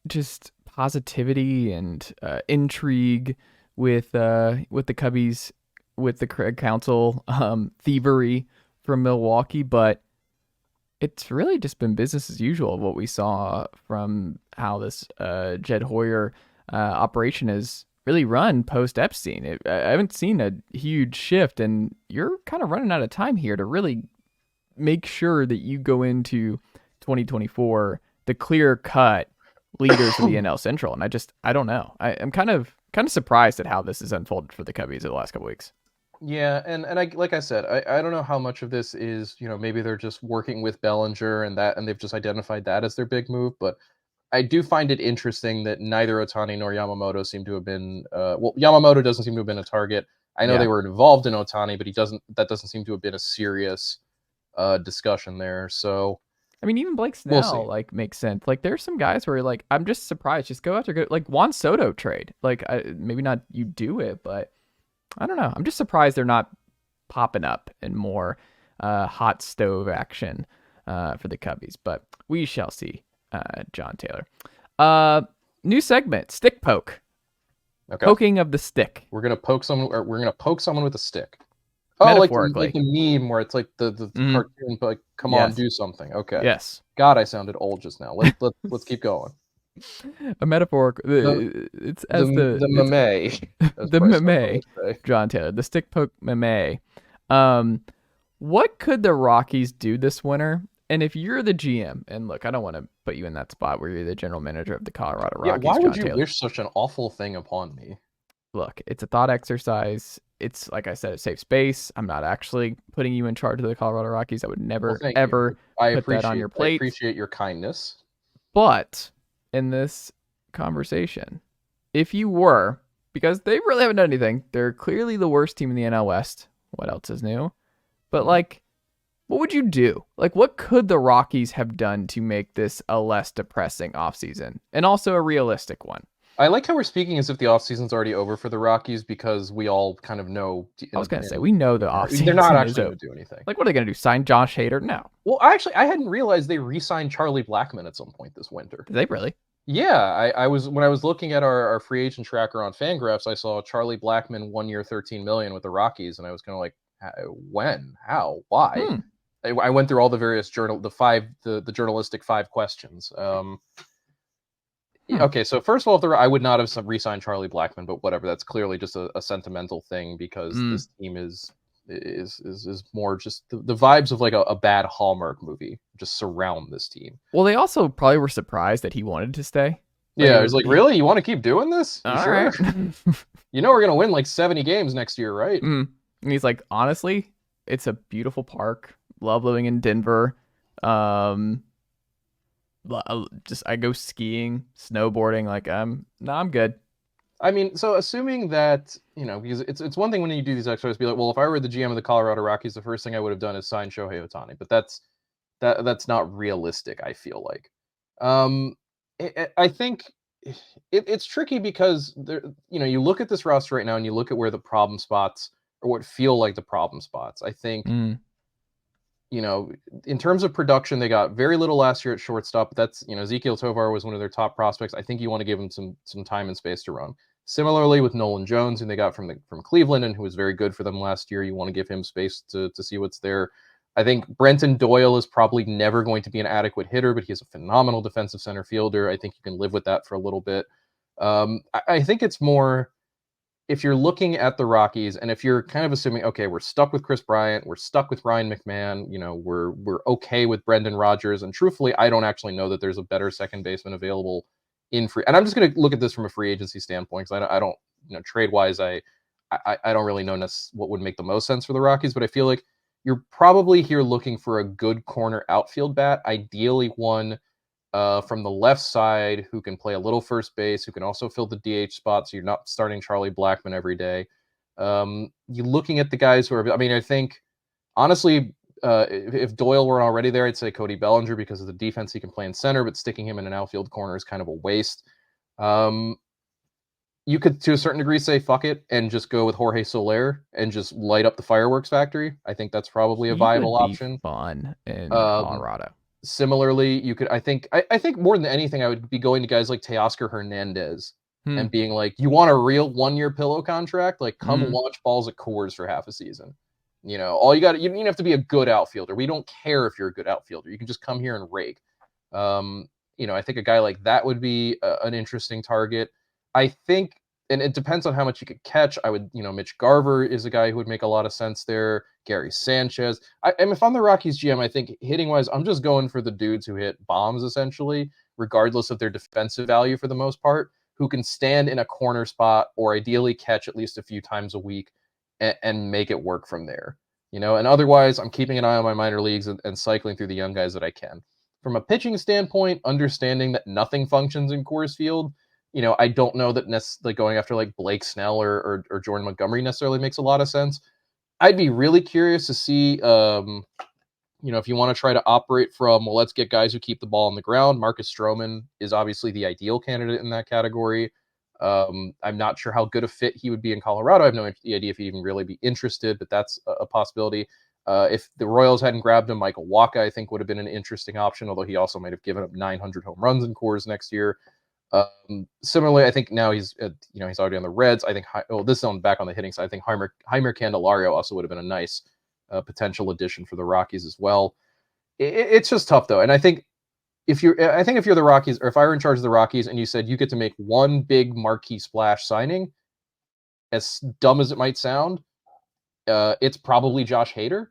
just positivity and intrigue with the Cubbies, with the Craig Counsell thievery from Milwaukee, but it's really just been business as usual. What we saw from how this Jed Hoyer operation is really run post Epstein. I haven't seen a huge shift, and you're kind of running out of time here to really make sure that you go into 2024 the clear cut leaders of the NL Central. And I don't know. I'm kind of surprised at how this has unfolded for the Cubbies in the last couple weeks. Yeah, and I, like I said, I don't know how much of this is, maybe they're just working with Bellinger and they've just identified that as their big move, but I do find it interesting that neither Ohtani nor Yamamoto seem to have been Yamamoto doesn't seem to have been a target. I know they were involved in Ohtani, but that doesn't seem to have been a serious discussion there. So I mean, even Blake Snell makes sense. There's some guys where I'm just surprised. Just go after Juan Soto trade. Maybe not you do it, but I don't know. I'm just surprised they're not popping up in more hot stove action for the Cubbies. But we shall see. Jon Tayler. New segment: stick poke. Okay. Poking of the stick. We're gonna poke someone. Or we're gonna poke someone with a stick. Metaphorically. Like the meme where it's like the cartoon, but come on, do something. Okay. Yes. God, I sounded old just now. Let's keep going. A metaphor. It's as the meme. The meme. Jon Tayler, the stick poke meme. What could the Rockies do this winter? And if you're the GM, and look, I don't want to put you in that spot where you're the general manager of the Colorado Rockies. Why would you wish such an awful thing upon me? Look, it's a thought exercise. It's, like I said, a safe space. I'm not actually putting you in charge of the Colorado Rockies. I would never, ever put that on your plate. I appreciate your kindness. But in this conversation, if you were, because they really haven't done anything, they're clearly the worst team in the NL West. What else is new? But what would you do? What could the Rockies have done to make this a less depressing offseason and also a realistic one? I like how we're speaking as if the offseason's already over for the Rockies because we all kind of know. I was going to say, we know the offseason. They're not actually going to do anything. What are they going to do? Sign Josh Hader? No. Well, actually, I hadn't realized they re-signed Charlie Blackmon at some point this winter. Did they really? Yeah, when I was looking at our free agent tracker on Fangraphs, I saw Charlie Blackmon 1 year, $13 million with the Rockies, and I was kind of like, when, how, why? I went through all the various the journalistic 5 questions. Okay, so first of all, I would not have re-signed Charlie Blackmon, but whatever. That's clearly just a sentimental thing because this team is more just the vibes of a bad Hallmark movie just surround this team. Well, they also probably were surprised that he wanted to stay. Yeah, it was really? You want to keep doing this? All sure? Right. We're going to win 70 games next year, right? And he's like, honestly, it's a beautiful park. Love living in Denver. I go skiing, snowboarding. I'm good. I mean, so assuming that, because it's one thing when you do these exercises, be like, well, if I were the GM of the Colorado Rockies, the first thing I would have done is sign Shohei Ohtani. But that's not realistic, I feel like. I think it's tricky because there, you look at this roster right now and you look at where the problem spots or what feel like the problem spots. I think, in terms of production, they got very little last year at shortstop. But that's, Ezequiel Tovar was one of their top prospects. I think you want to give him some time and space to run. Similarly with Nolan Jones, who they got from Cleveland and who was very good for them last year. You want to give him space to see what's there. I think Brenton Doyle is probably never going to be an adequate hitter, but he is a phenomenal defensive center fielder. I think you can live with that for a little bit. I think it's more if you're looking at the Rockies and if you're kind of assuming, okay, we're stuck with Chris Bryant, we're stuck with Ryan McMahon, we're okay with Brendan Rodgers. And truthfully, I don't actually know that there's a better second baseman available in free. And I'm just going to look at this from a free agency standpoint because I don't trade wise, I don't really know what would make the most sense for the Rockies, but I feel like you're probably here looking for a good corner outfield bat, ideally one from the left side who can play a little first base, who can also fill the DH spot, so you're not starting Charlie Blackmon every day. You're looking at the guys who are, I think, honestly, if Doyle weren't already there, I'd say Cody Bellinger because of the defense he can play in center, but sticking him in an outfield corner is kind of a waste. You could, to a certain degree, say fuck it and just go with Jorge Soler and just light up the fireworks factory. I think that's probably a viable option. Fun in Colorado. Similarly, you could, I think more than anything, I would be going to guys like Teoscar Hernandez and being like, you want a real 1-year pillow contract? Like, come launch balls at Coors for half a season. All you got, you don't have to be a good outfielder. We don't care if you're a good outfielder. You can just come here and rake. I think a guy like that would be an interesting target. I think, and it depends on how much you could catch. I would, Mitch Garver is a guy who would make a lot of sense there. Gary Sanchez. And if I'm the Rockies GM, I think hitting wise, I'm just going for the dudes who hit bombs essentially, regardless of their defensive value for the most part, who can stand in a corner spot or ideally catch at least a few times a week and make it work from there. And otherwise, I'm keeping an eye on my minor leagues and cycling through the young guys that I can. From a pitching standpoint, understanding that nothing functions in Coors Field, I don't know that necessarily going after like Blake Snell or Jordan Montgomery necessarily makes a lot of sense. I'd be really curious to see, if you want to try to operate from, let's get guys who keep the ball on the ground. Marcus Stroman is obviously the ideal candidate in that category. I'm not sure how good a fit he would be in Colorado. I have no idea if he'd even really be interested, but that's a possibility. If the Royals hadn't grabbed him, Michael Wacha, I think, would have been an interesting option, although he also might have given up 900 home runs in Coors next year. Similarly, I think now he's already on the Reds. I think, this is back on the hitting side. I think Heimer Candelario also would have been a nice potential addition for the Rockies as well. It's just tough though. And I think if you're the Rockies, or if I were in charge of the Rockies and you said you get to make one big marquee splash signing, as dumb as it might sound, it's probably Josh Hader.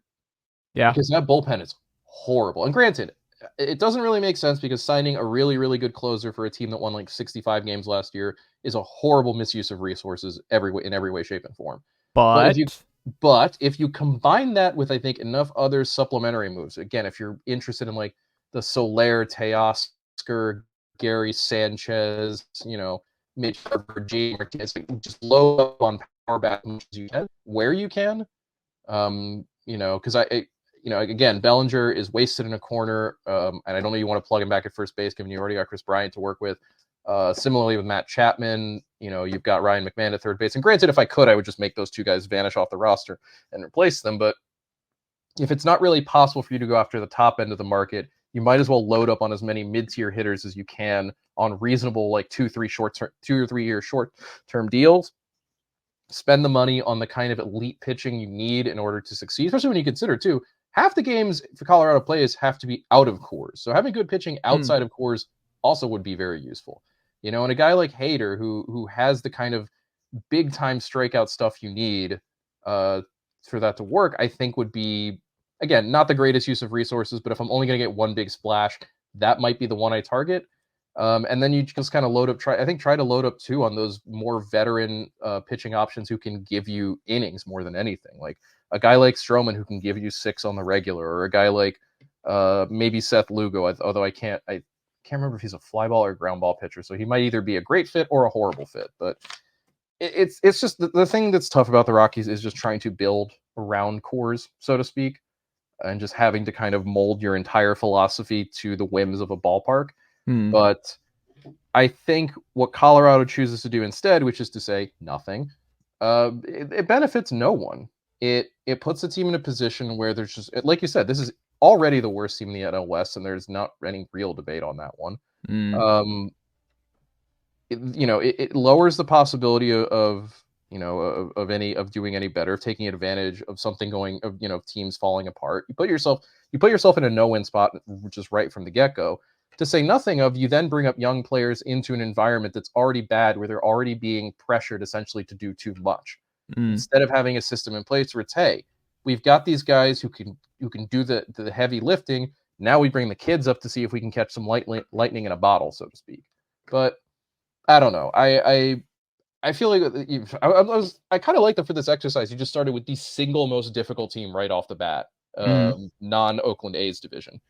Yeah. Because that bullpen is horrible. And granted, it doesn't really make sense because signing a really, really good closer for a team that won like 65 games last year is a horrible misuse of resources in every way, shape, and form. But if you combine that with, I think, enough other supplementary moves, again, if you're interested in like the Soler, Teoscar, Gary Sanchez, Mitch Garver, J. Martinez, just load up on power bat as much as you can, where you can, because again, Bellinger is wasted in a corner, and I don't know you want to plug him back at first base, given you already got Chris Bryant to work with. Similarly with Matt Chapman, you've got Ryan McMahon at third base. And granted, if I could, I would just make those two guys vanish off the roster and replace them. But if it's not really possible for you to go after the top end of the market, you might as well load up on as many mid-tier hitters as you can on reasonable, like 2 or 3 year short-term deals. Spend the money on the kind of elite pitching you need in order to succeed, especially when you consider, too, half the games for Colorado plays have to be out of Coors. So having good pitching outside of Coors also would be very useful. And a guy like Hader, who has the kind of big-time strikeout stuff you need for that to work, I think would be, again, not the greatest use of resources, but if I'm only going to get one big splash, that might be the one I target. And then you just kind of try to load up too on those more veteran pitching options who can give you innings more than anything. Like a guy like Stroman who can give you 6 on the regular, or a guy like maybe Seth Lugo, although I can't remember if he's a fly ball or ground ball pitcher. So he might either be a great fit or a horrible fit. But it's just the thing that's tough about the Rockies is just trying to build around Coors, so to speak, and just having to kind of mold your entire philosophy to the whims of a ballpark. But I think what Colorado chooses to do instead, which is to say nothing, it benefits no one. It puts the team in a position where there's just, like you said, this is already the worst team in the NL West, and there's not any real debate on that one. It lowers the possibility of of doing any better, of taking advantage of something teams falling apart. You put yourself in a no-win spot, which is right from the get-go. To say nothing of, you then bring up young players into an environment that's already bad, where they're already being pressured essentially to do too much. Instead of having a system in place where it's, hey, we've got these guys who can do the heavy lifting. Now we bring the kids up to see if we can catch some lightning in a bottle, so to speak. But I don't know. I feel like I kind of like that for this exercise. You just started with the single most difficult team right off the bat, non-Oakland A's division.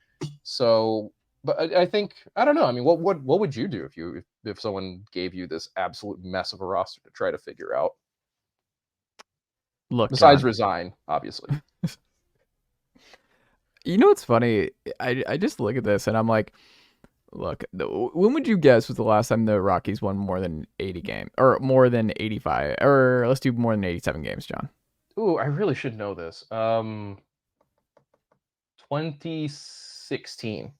So, but I think, I don't know. I mean, what would you do if someone gave you this absolute mess of a roster to try to figure out? Look, besides John, resign, obviously. You know what's funny? I just look at this and I'm like, look, when would you guess was the last time the Rockies won more than 80 games, or more than 85, or let's do more than 87 games, John? Ooh, I really should know this. 2016.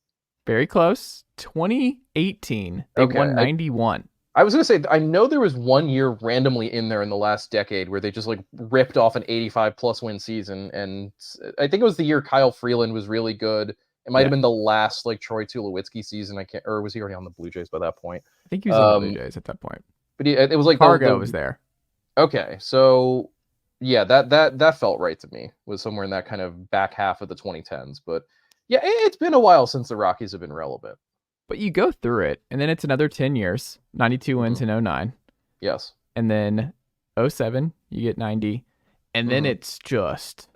Very close. 2018. They won 91. I was going to say, I know there was 1 year randomly in there in the last decade where they just like ripped off an 85-plus win season. And I think it was the year Kyle Freeland was really good. It might have been the last like Troy Tulowitzki season. Or was he already on the Blue Jays by that point? I think he was on the Blue Jays at that point. But it was like Fargo was there. Okay, so yeah, that felt right to me. Was somewhere in that kind of back half of the 2010s. But yeah, it's been a while since the Rockies have been relevant. But you go through it, and then it's another 10 years, 92 wins in 09. Yes. And then 07, you get 90. And then it's just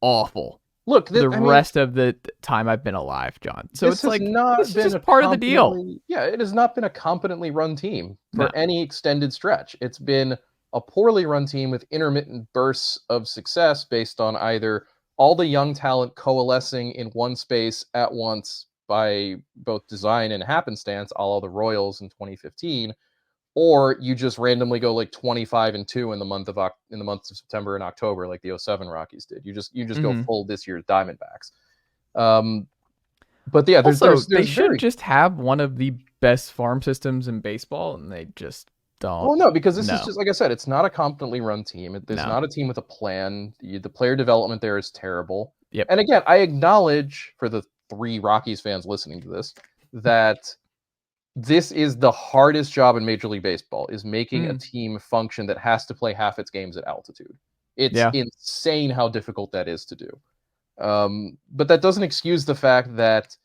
awful. Look, the rest of the time I've been alive, John. So it's like, it's just part of the deal. Yeah, it has not been a competently run team for any extended stretch. It's been a poorly run team with intermittent bursts of success based on either all the young talent coalescing in one space at once by both design and happenstance, a la the Royals in 2015, or you just randomly go like 25-2 in the months of September and October, like the 07 Rockies did. You just go full this year's Diamondbacks. But yeah, there's they should just have one of the best farm systems in baseball, and they just don't. Well, no, because this is just, like I said, it's not a competently run team. There's not a team with a plan. The player development there is terrible. Yep. And again, I acknowledge, for the 3 Rockies fans listening to this, that this is the hardest job in Major League Baseball, is making a team function that has to play half its games at altitude. It's insane how difficult that is to do. But that doesn't excuse the fact that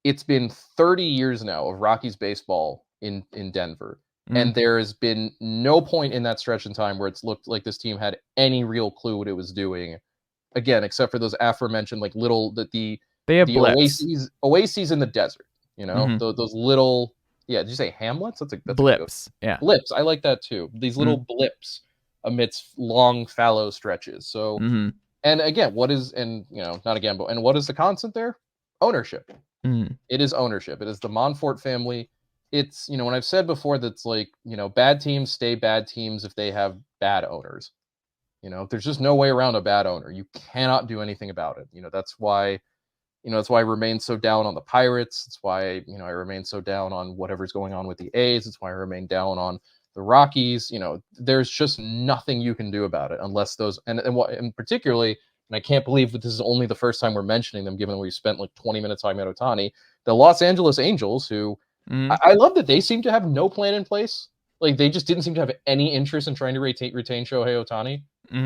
it's been 30 years now of Rockies baseball in Denver. And there has been no point in that stretch in time where it's looked like this team had any real clue what it was doing. Again, except for those aforementioned, like they have oases in the desert, those little, did you say hamlets? That's blips. Blips. I like that too. These little blips amidst long fallow stretches. So, and again, what is the constant there? Ownership. It is ownership. It is the Monfort family. It's, when I've said before, that's like, bad teams stay bad teams if they have bad owners. There's just no way around a bad owner. You cannot do anything about it. That's why I remain so down on the Pirates. It's why, I remain so down on whatever's going on with the A's. It's why I remain down on the Rockies. There's just nothing you can do about it unless those, and particularly, and I can't believe that this is only the first time we're mentioning them, given we spent like 20 minutes talking about Ohtani, the Los Angeles Angels, who I love that they seem to have no plan in place. Like, they just didn't seem to have any interest in trying to retain Shohei Ohtani,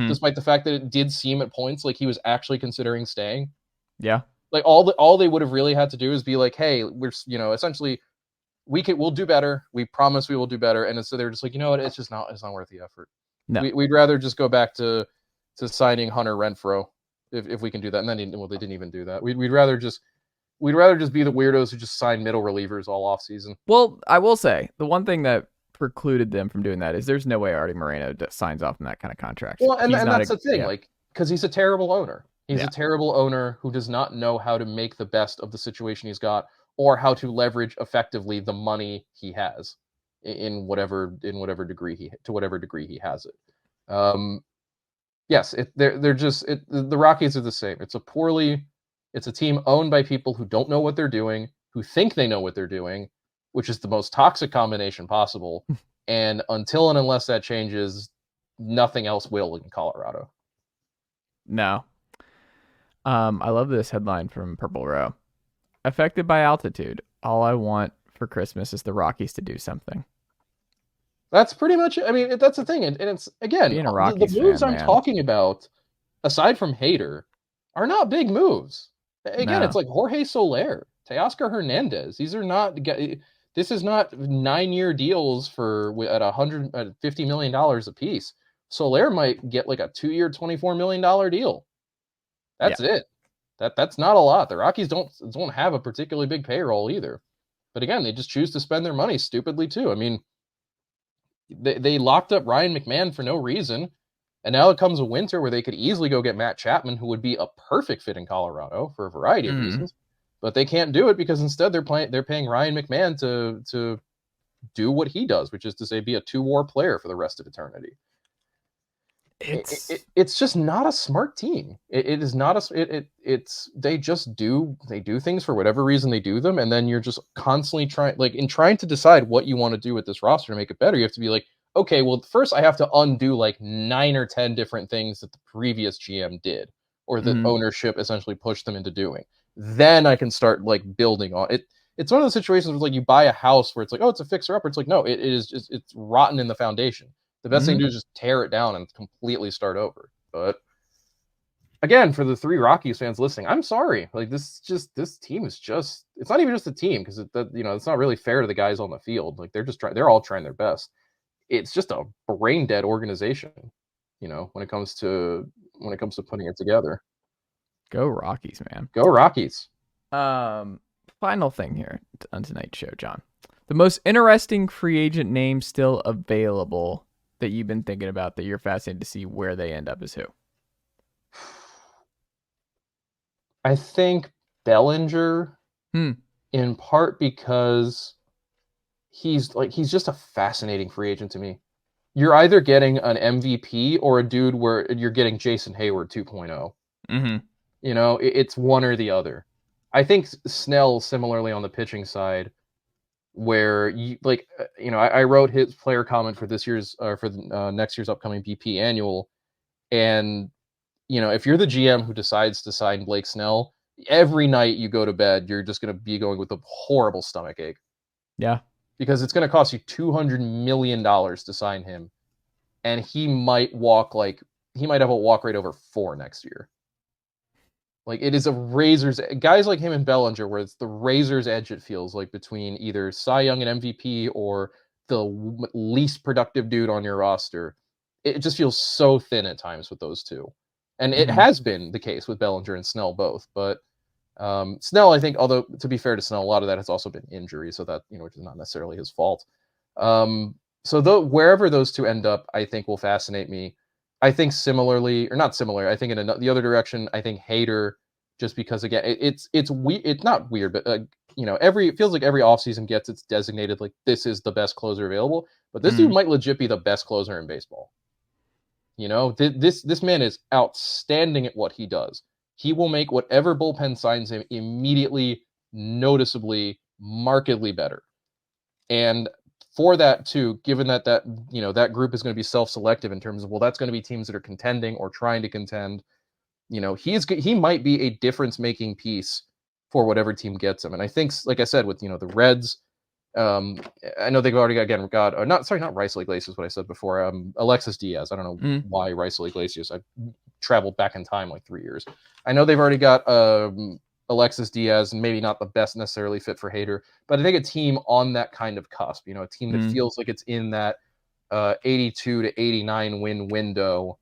despite the fact that it did seem at points like he was actually considering staying. Yeah. Like, all they would have really had to do is be like, hey, we're, essentially, we'll do better. We promise we will do better. And so they're just like, it's just not worth the effort. No. We'd rather just go back to signing Hunter Renfroe if we can do that. And then, they didn't even do that. We'd rather just be the weirdos who just sign middle relievers all off season. Well, I will say the one thing that precluded them from doing that is there's no way Artie Moreno signs off on that kind of contract. Well, and that's the thing, because he's a terrible owner. He's a terrible owner who does not know how to make the best of the situation he's got, or how to leverage effectively the money he has in whatever degree he has it. Yes, the Rockies are the same. It's a team owned by people who don't know what they're doing, who think they know what they're doing, which is the most toxic combination possible. And until and unless that changes, nothing else will in Colorado. No. I love this headline from Purple Row. Affected by altitude. All I want for Christmas is the Rockies to do something. That's pretty much, I mean, that's the thing. And it's, again, Being a the Rockies moves fan, I'm man. talking about, aside from Hader, are not big moves. Again, No. it's like Jorge Soler, Teoscar Hernandez. These are not, this is not 9-year deals at $150 million a piece. Soler might get like a 2-year, $24 million deal. That's it. That's not a lot. The Rockies don't have a particularly big payroll either. But again, they just choose to spend their money stupidly too. I mean, they locked up Ryan McMahon for no reason, and now it comes a winter where they could easily go get Matt Chapman, who would be a perfect fit in Colorado for a variety of reasons. But they can't do it because instead they're paying Ryan McMahon to do what he does, which is to say be a 2-WAR player for the rest of eternity. It's just not a smart team. It is not they do things for whatever reason they do them, and then you're just constantly trying to decide what you want to do with this roster to make it better. You have to be like, okay, well, first I have to undo like 9 or 10 different things that the previous GM did, or that ownership essentially pushed them into doing. Then I can start like building on it. It's one of those situations where like you buy a house where it's like, oh, it's a fixer upper. It's like, no, it's rotten in the foundation. The best thing to do is just tear it down and completely start over. But again, for the 3 Rockies fans listening, I'm sorry. Like this team is just, it's not even just a team because it's not really fair to the guys on the field. Like they're all trying their best. It's just a brain dead organization, when it comes to putting it together. Go Rockies, man. Go Rockies. Final thing here on tonight's show, John. The most interesting free agent name still available that you've been thinking about that you're fascinated to see where they end up is who? I think Bellinger, in part because he's just a fascinating free agent to me. You're either getting an MVP or a dude where you're getting Jason Hayward 2.0. It's one or the other. I think Snell similarly on the pitching side, where I wrote his player comment for this year's next year's upcoming BP annual, and if you're the GM who decides to sign Blake Snell, every night you go to bed, you're just going to be going with a horrible stomach ache. Yeah, because it's going to cost you $200 million to sign him, and he might have a walk rate over 4 next year. Like it is guys like him and Bellinger, where it's the razor's edge, it feels like, between either Cy Young and MVP or the least productive dude on your roster. It just feels so thin at times with those two. And it has been the case with Bellinger and Snell both. But Snell, I think, although to be fair to Snell, a lot of that has also been injury, so that, which is not necessarily his fault. So wherever those two end up, I think will fascinate me. I think similarly, or not similar, I think in the other direction, I think Hader, just because again, it's not weird, but it feels like every offseason gets its designated, like, this is the best closer available, but this dude might legit be the best closer in baseball. This man is outstanding at what he does. He will make whatever bullpen signs him immediately, noticeably, markedly better. And for that too, given that group is going to be self-selective in terms of, well, that's going to be teams that are contending or trying to contend. He might be a difference-making piece for whatever team gets him. And I think, like I said, with the Reds, I know they've already got not Raisel Iglesias, what I said before, Alexis Diaz. I don't know why Raisel Iglesias. I've traveled back in time like 3 years. I know they've already got Alexis Diaz, and maybe not the best necessarily fit for Hader, but I think a team on that kind of cusp, a team that feels like it's in that 82 to 89 win window,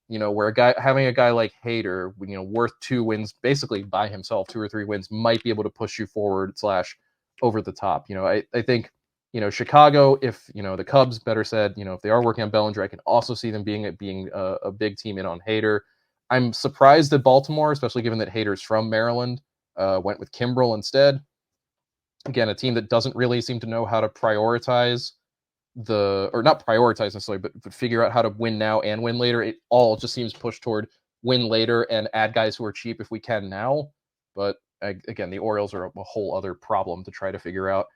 where having a guy like Hader, worth 2 wins basically by himself, 2 or 3 wins, might be able to push you forward / over the top. I think, Chicago, if, the Cubs, better said, if they are working on Bellinger, I can also see them being a big team in on Hader. I'm surprised that Baltimore, especially given that Hader's from Maryland, went with Kimbrel instead. Again, a team that doesn't really seem to know how to prioritize or not prioritize necessarily, but figure out how to win now and win later. It all just seems pushed toward win later and add guys who are cheap if we can now. But again, the Orioles are a whole other problem to try to figure out.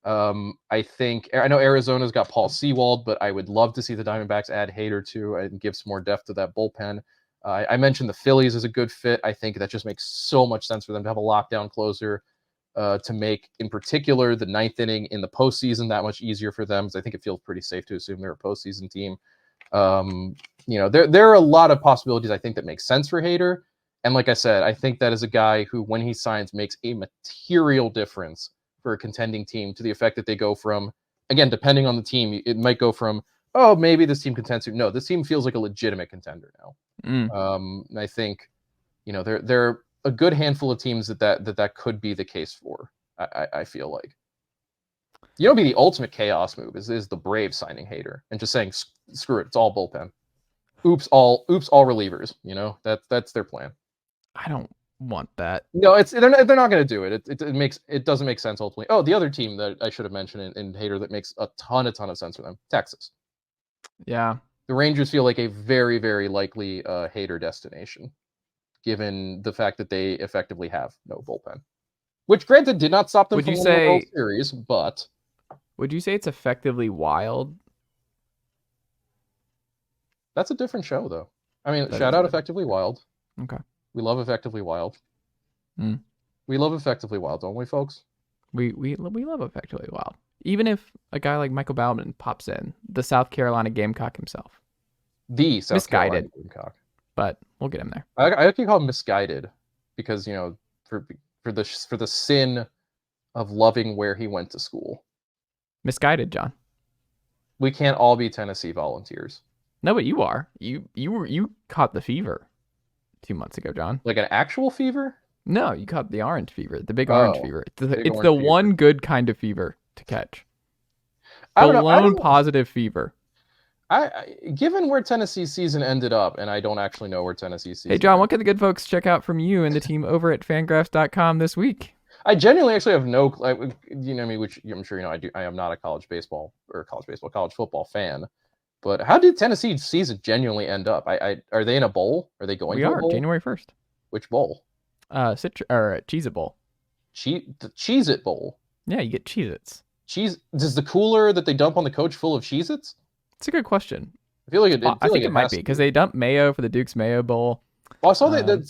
I know Arizona's got Paul Sewald, but I would love to see the Diamondbacks add Hader too and give some more depth to that bullpen. I mentioned the Phillies as a good fit. I think that just makes so much sense for them to have a lockdown closer to make, in particular, the ninth inning in the postseason that much easier for them. Because I think it feels pretty safe to assume they're a postseason team. There are a lot of possibilities I think that make sense for Hader. And like I said, I think that is a guy who, when he signs, makes a material difference for a contending team, to the effect that they go from, again, depending on the team, it might go from, oh, maybe this team contends to, no, this team feels like a legitimate contender now. And I think, there are a good handful of teams that could be the case for. I feel like, be the ultimate chaos move is the Braves signing Hader and just saying, screw it, it's all bullpen. Oops, all relievers. That's their plan. I don't want that. No, they're not going to do it. It doesn't make sense ultimately. Oh, the other team that I should have mentioned in Hader that makes a ton of sense for them, Texas. Yeah, the Rangers feel like a very, very likely Hader destination, given the fact that they effectively have no bullpen. Which, granted, did not stop them from winning the World Series, but would you say it's effectively wild? That's a different show, though. I mean, shout out Effectively Wild. Okay. We love Effectively Wild. We love Effectively Wild, don't we, folks? We love Effectively Wild. Even if a guy like Michael Baumann pops in, the South Carolina Gamecock himself. The South Carolina Gamecock. But we'll get him there. I actually call him misguided because, for the sin of loving where he went to school. Misguided, John. We can't all be Tennessee Volunteers. No, but you are. You caught the fever 2 months ago, John. Like an actual fever? No, you caught the orange fever, the big orange fever. It's the fever. one good kind of fever to catch. The lone positive fever. Given where Tennessee's season ended up, and I don't actually know where Tennessee's season. Hey, John, what can the good folks check out from you and the team over at Fangraphs.com this week? I genuinely actually have no, which I'm sure I am not a college football fan. But how did Tennessee's season genuinely end up? Are they in a bowl? Are they going? We are January 1st. Which bowl? Cheez-It Bowl. The Cheez-It Bowl. Yeah, you get Cheez-Its. Is the cooler that they dump on the coach full of Cheez-Its? It's a good question. I feel like I think it might be because they dumped mayo for the Duke's Mayo Bowl. Well, I saw that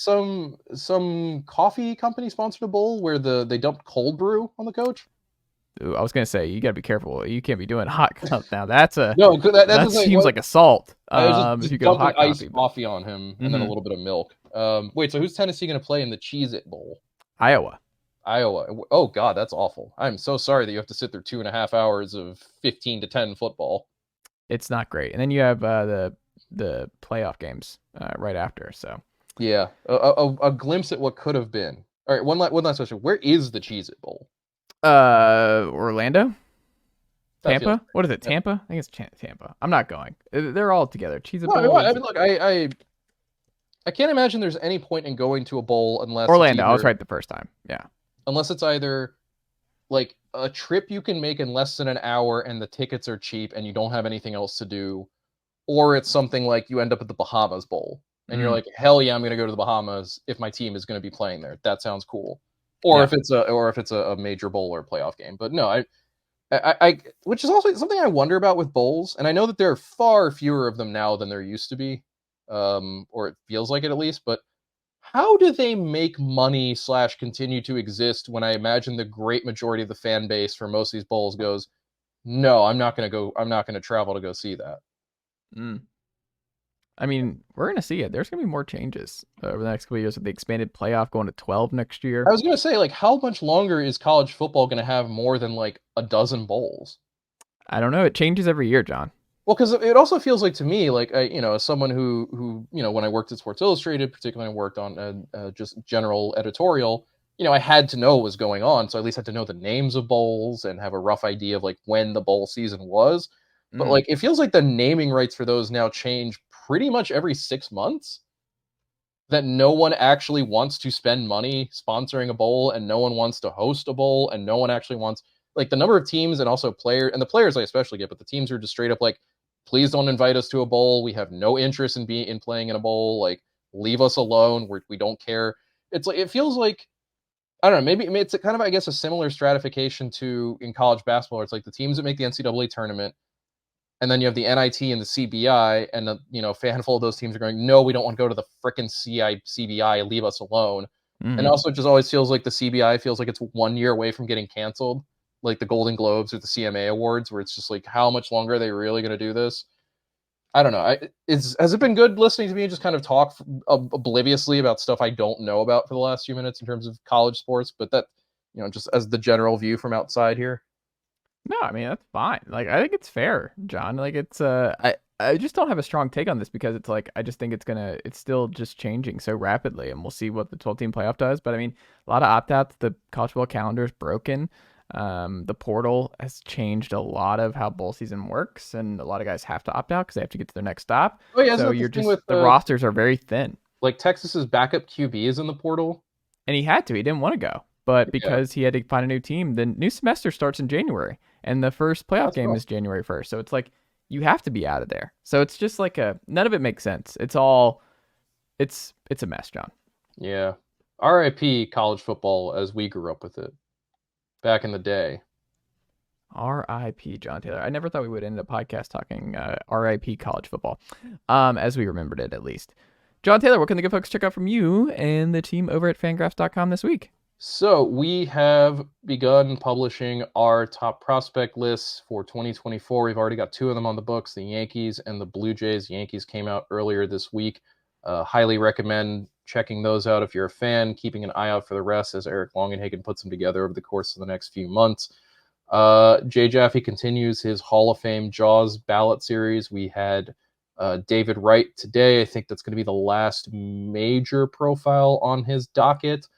some coffee company sponsored a bowl where they dumped cold brew on the coach. Ooh, I was gonna say you got to be careful. You can't be doing hot cup now. That's no. That seems like assault. Just if you go hot coffee on him and then a little bit of milk. Wait, so who's Tennessee going to play in the Cheez-It Bowl? Iowa. Oh God, that's awful. I'm so sorry that you have to sit there 2.5 hours of 15-10 football. It's not great. And then you have the playoff games right after. So yeah, a glimpse at what could have been. All right, one last question. Where is the Cheez-It Bowl? Orlando? Tampa? What is it? Tampa? I think it's Tampa. I'm not going. They're all together. Cheez-It Bowl. I mean, look, I can't imagine there's any point in going to a bowl unless Orlando. I was right the first time. Yeah. Unless it's either like a trip you can make in less than an hour and the tickets are cheap and you don't have anything else to do, or it's something like you end up at the Bahamas Bowl and you're like, hell yeah, I'm going to go to the Bahamas if my team is going to be playing there. That sounds cool. Or if it's a major bowl or a playoff game. But no, I which is also something I wonder about with bowls, and I know that there are far fewer of them now than there used to be, or it feels like it at least. But how do they make money / continue to exist when I imagine the great majority of the fan base for most of these bowls goes, no, I'm not going to go. I'm not going to travel to go see that. I mean, we're going to see it. There's going to be more changes over the next couple of years with the expanded playoff going to 12 next year. I was going to say, like, how much longer is college football going to have more than like a dozen bowls? I don't know. It changes every year, John. Well, because it also feels like to me, like, as someone who when I worked at Sports Illustrated, particularly when I worked on just general editorial, I had to know what was going on. So I at least had to know the names of bowls and have a rough idea of like when the bowl season was. But like, it feels like the naming rights for those now change pretty much every 6 months, that no one actually wants to spend money sponsoring a bowl and no one wants to host a bowl and no one actually wants, like, the number of teams and also players, and the players I especially get, but the teams are just straight up like, please don't invite us to a bowl. We have no interest in playing in a bowl. Like, leave us alone. We don't care. It's like, it feels like, I don't know. Maybe it's kind of, I guess, a similar stratification to in college basketball. Where it's like the teams that make the NCAA tournament, and then you have the NIT and the CBI, and a handful of those teams are going, no, we don't want to go to the frickin' CBI, leave us alone. Mm-hmm. And also, it just always feels like the CBI feels like it's 1 year away from getting canceled, like the Golden Globes or the CMA Awards, where it's just like, how much longer are they really going to do this? I don't know. Has it been good listening to me just kind of talk obliviously about stuff I don't know about for the last few minutes in terms of college sports? But that, just as the general view from outside here. No, I mean, that's fine. Like, I think it's fair, John. Like, it's I just don't have a strong take on this because it's like I just think it's still just changing so rapidly, and we'll see what the 12-team playoff does. But I mean, a lot of opt-outs. The college football calendar is broken. The portal has changed a lot of how bowl season works, and a lot of guys have to opt out because they have to get to their next stop. Oh, yeah, so you're just the rosters are very thin. Like Texas's backup QB is in the portal, and he had to. He didn't want to go, but because he had to find a new team, the new semester starts in January, and the first playoff game is January 1st. So it's like you have to be out of there. So it's just like none of it makes sense. It's all it's a mess, John. Yeah. R.I.P. college football as we grew up with it back in the day. R.I.P. Jon Tayler. I never thought we would end a podcast talking R.I.P. college football, as we remembered it at least. Jon Tayler, what can the good folks check out from you and the team over at Fangraphs.com this week? So we have begun publishing our top prospect lists for 2024. We've already got 2 of them on the books, the Yankees and the Blue Jays. Yankees came out earlier this week. Highly recommend checking those out if you're a fan, keeping an eye out for the rest as Eric Longenhagen puts them together over the course of the next few months. Jay Jaffe continues his Hall of Fame Jaws ballot series. We had David Wright today. I think that's going to be the last major profile on his docket.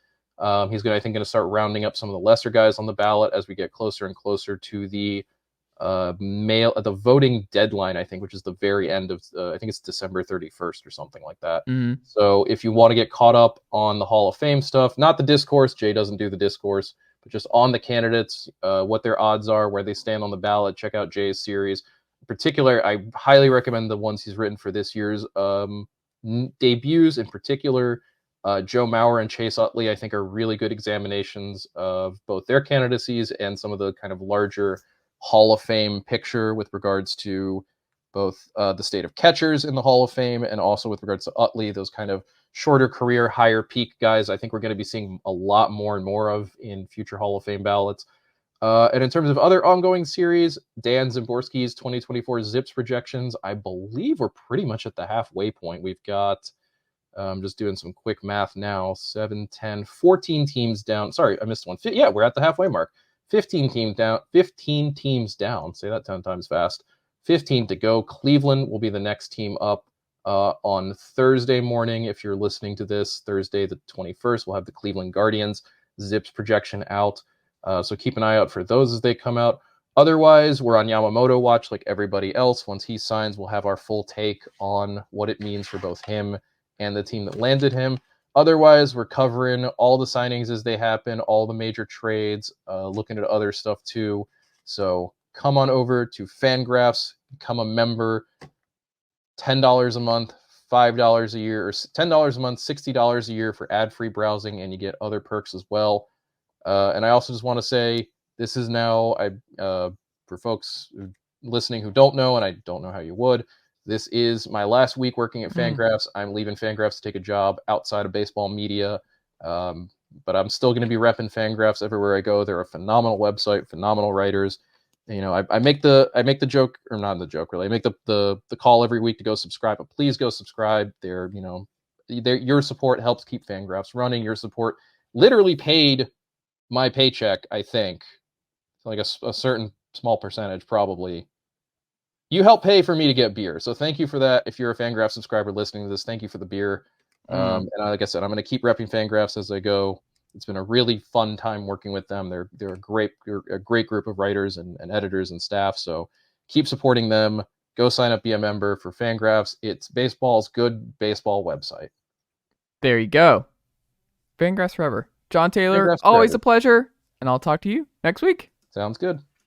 He's going to start rounding up some of the lesser guys on the ballot as we get closer and closer to the the voting deadline, I think, which is the very end of, I think it's December 31st or something like that. Mm-hmm. So if you want to get caught up on the Hall of Fame stuff, not the discourse, Jay doesn't do the discourse, but just on the candidates, what their odds are, where they stand on the ballot, check out Jay's series. In particular, I highly recommend the ones he's written for this year's debuts. In particular, Joe Mauer and Chase Utley, I think, are really good examinations of both their candidacies and some of the kind of larger Hall of Fame picture with regards to both the state of catchers in the Hall of Fame and also with regards to Utley, those kind of shorter career, higher peak guys I think we're going to be seeing a lot more and more of in future Hall of Fame ballots. And in terms of other ongoing series, Dan Zimborski's 2024 Zips projections, I believe we're pretty much at the halfway point. We've got, I'm just doing some quick math now, 7, 10, 14 teams down. Sorry, I missed one. Yeah, we're at the halfway mark. 15 teams down. Say that 10 times fast. 15 to go. Cleveland will be the next team up on Thursday morning. If you're listening to this, Thursday the 21st, we'll have the Cleveland Guardians Zips projection out. So keep an eye out for those as they come out. Otherwise, we're on Yamamoto watch like everybody else. Once he signs, we'll have our full take on what it means for both him and the team that landed him. Otherwise, we're covering all the signings as they happen, all the major trades, looking at other stuff too. So come on over to Fangraphs, become a member, $10 a month, $5 a year, or $10 a month, $60 a year for ad-free browsing, and you get other perks as well. And I also just want to say this is now, for folks listening who don't know, and I don't know how you would, this is my last week working at Fangraphs. I'm leaving Fangraphs to take a job outside of baseball media, but I'm still going to be repping Fangraphs everywhere I go. They're a phenomenal website, phenomenal writers. You know, I make the joke, or not the joke really. I make the call every week to go subscribe, but please go subscribe. Your support helps keep Fangraphs running. Your support literally paid my paycheck, I think, like a certain small percentage probably. You help pay for me to get beer, so thank you for that. If you're a Fangraphs subscriber listening to this, thank you for the beer. And like I said, I'm going to keep repping Fangraphs as I go. It's been a really fun time working with them. They're a great group of writers and editors and staff. So keep supporting them. Go sign up, be a member for Fangraphs. It's baseball's good baseball website. There you go. Fangraphs forever. Jon Tayler, Fangraphs always forever. a pleasure, and I'll talk to you next week. Sounds good.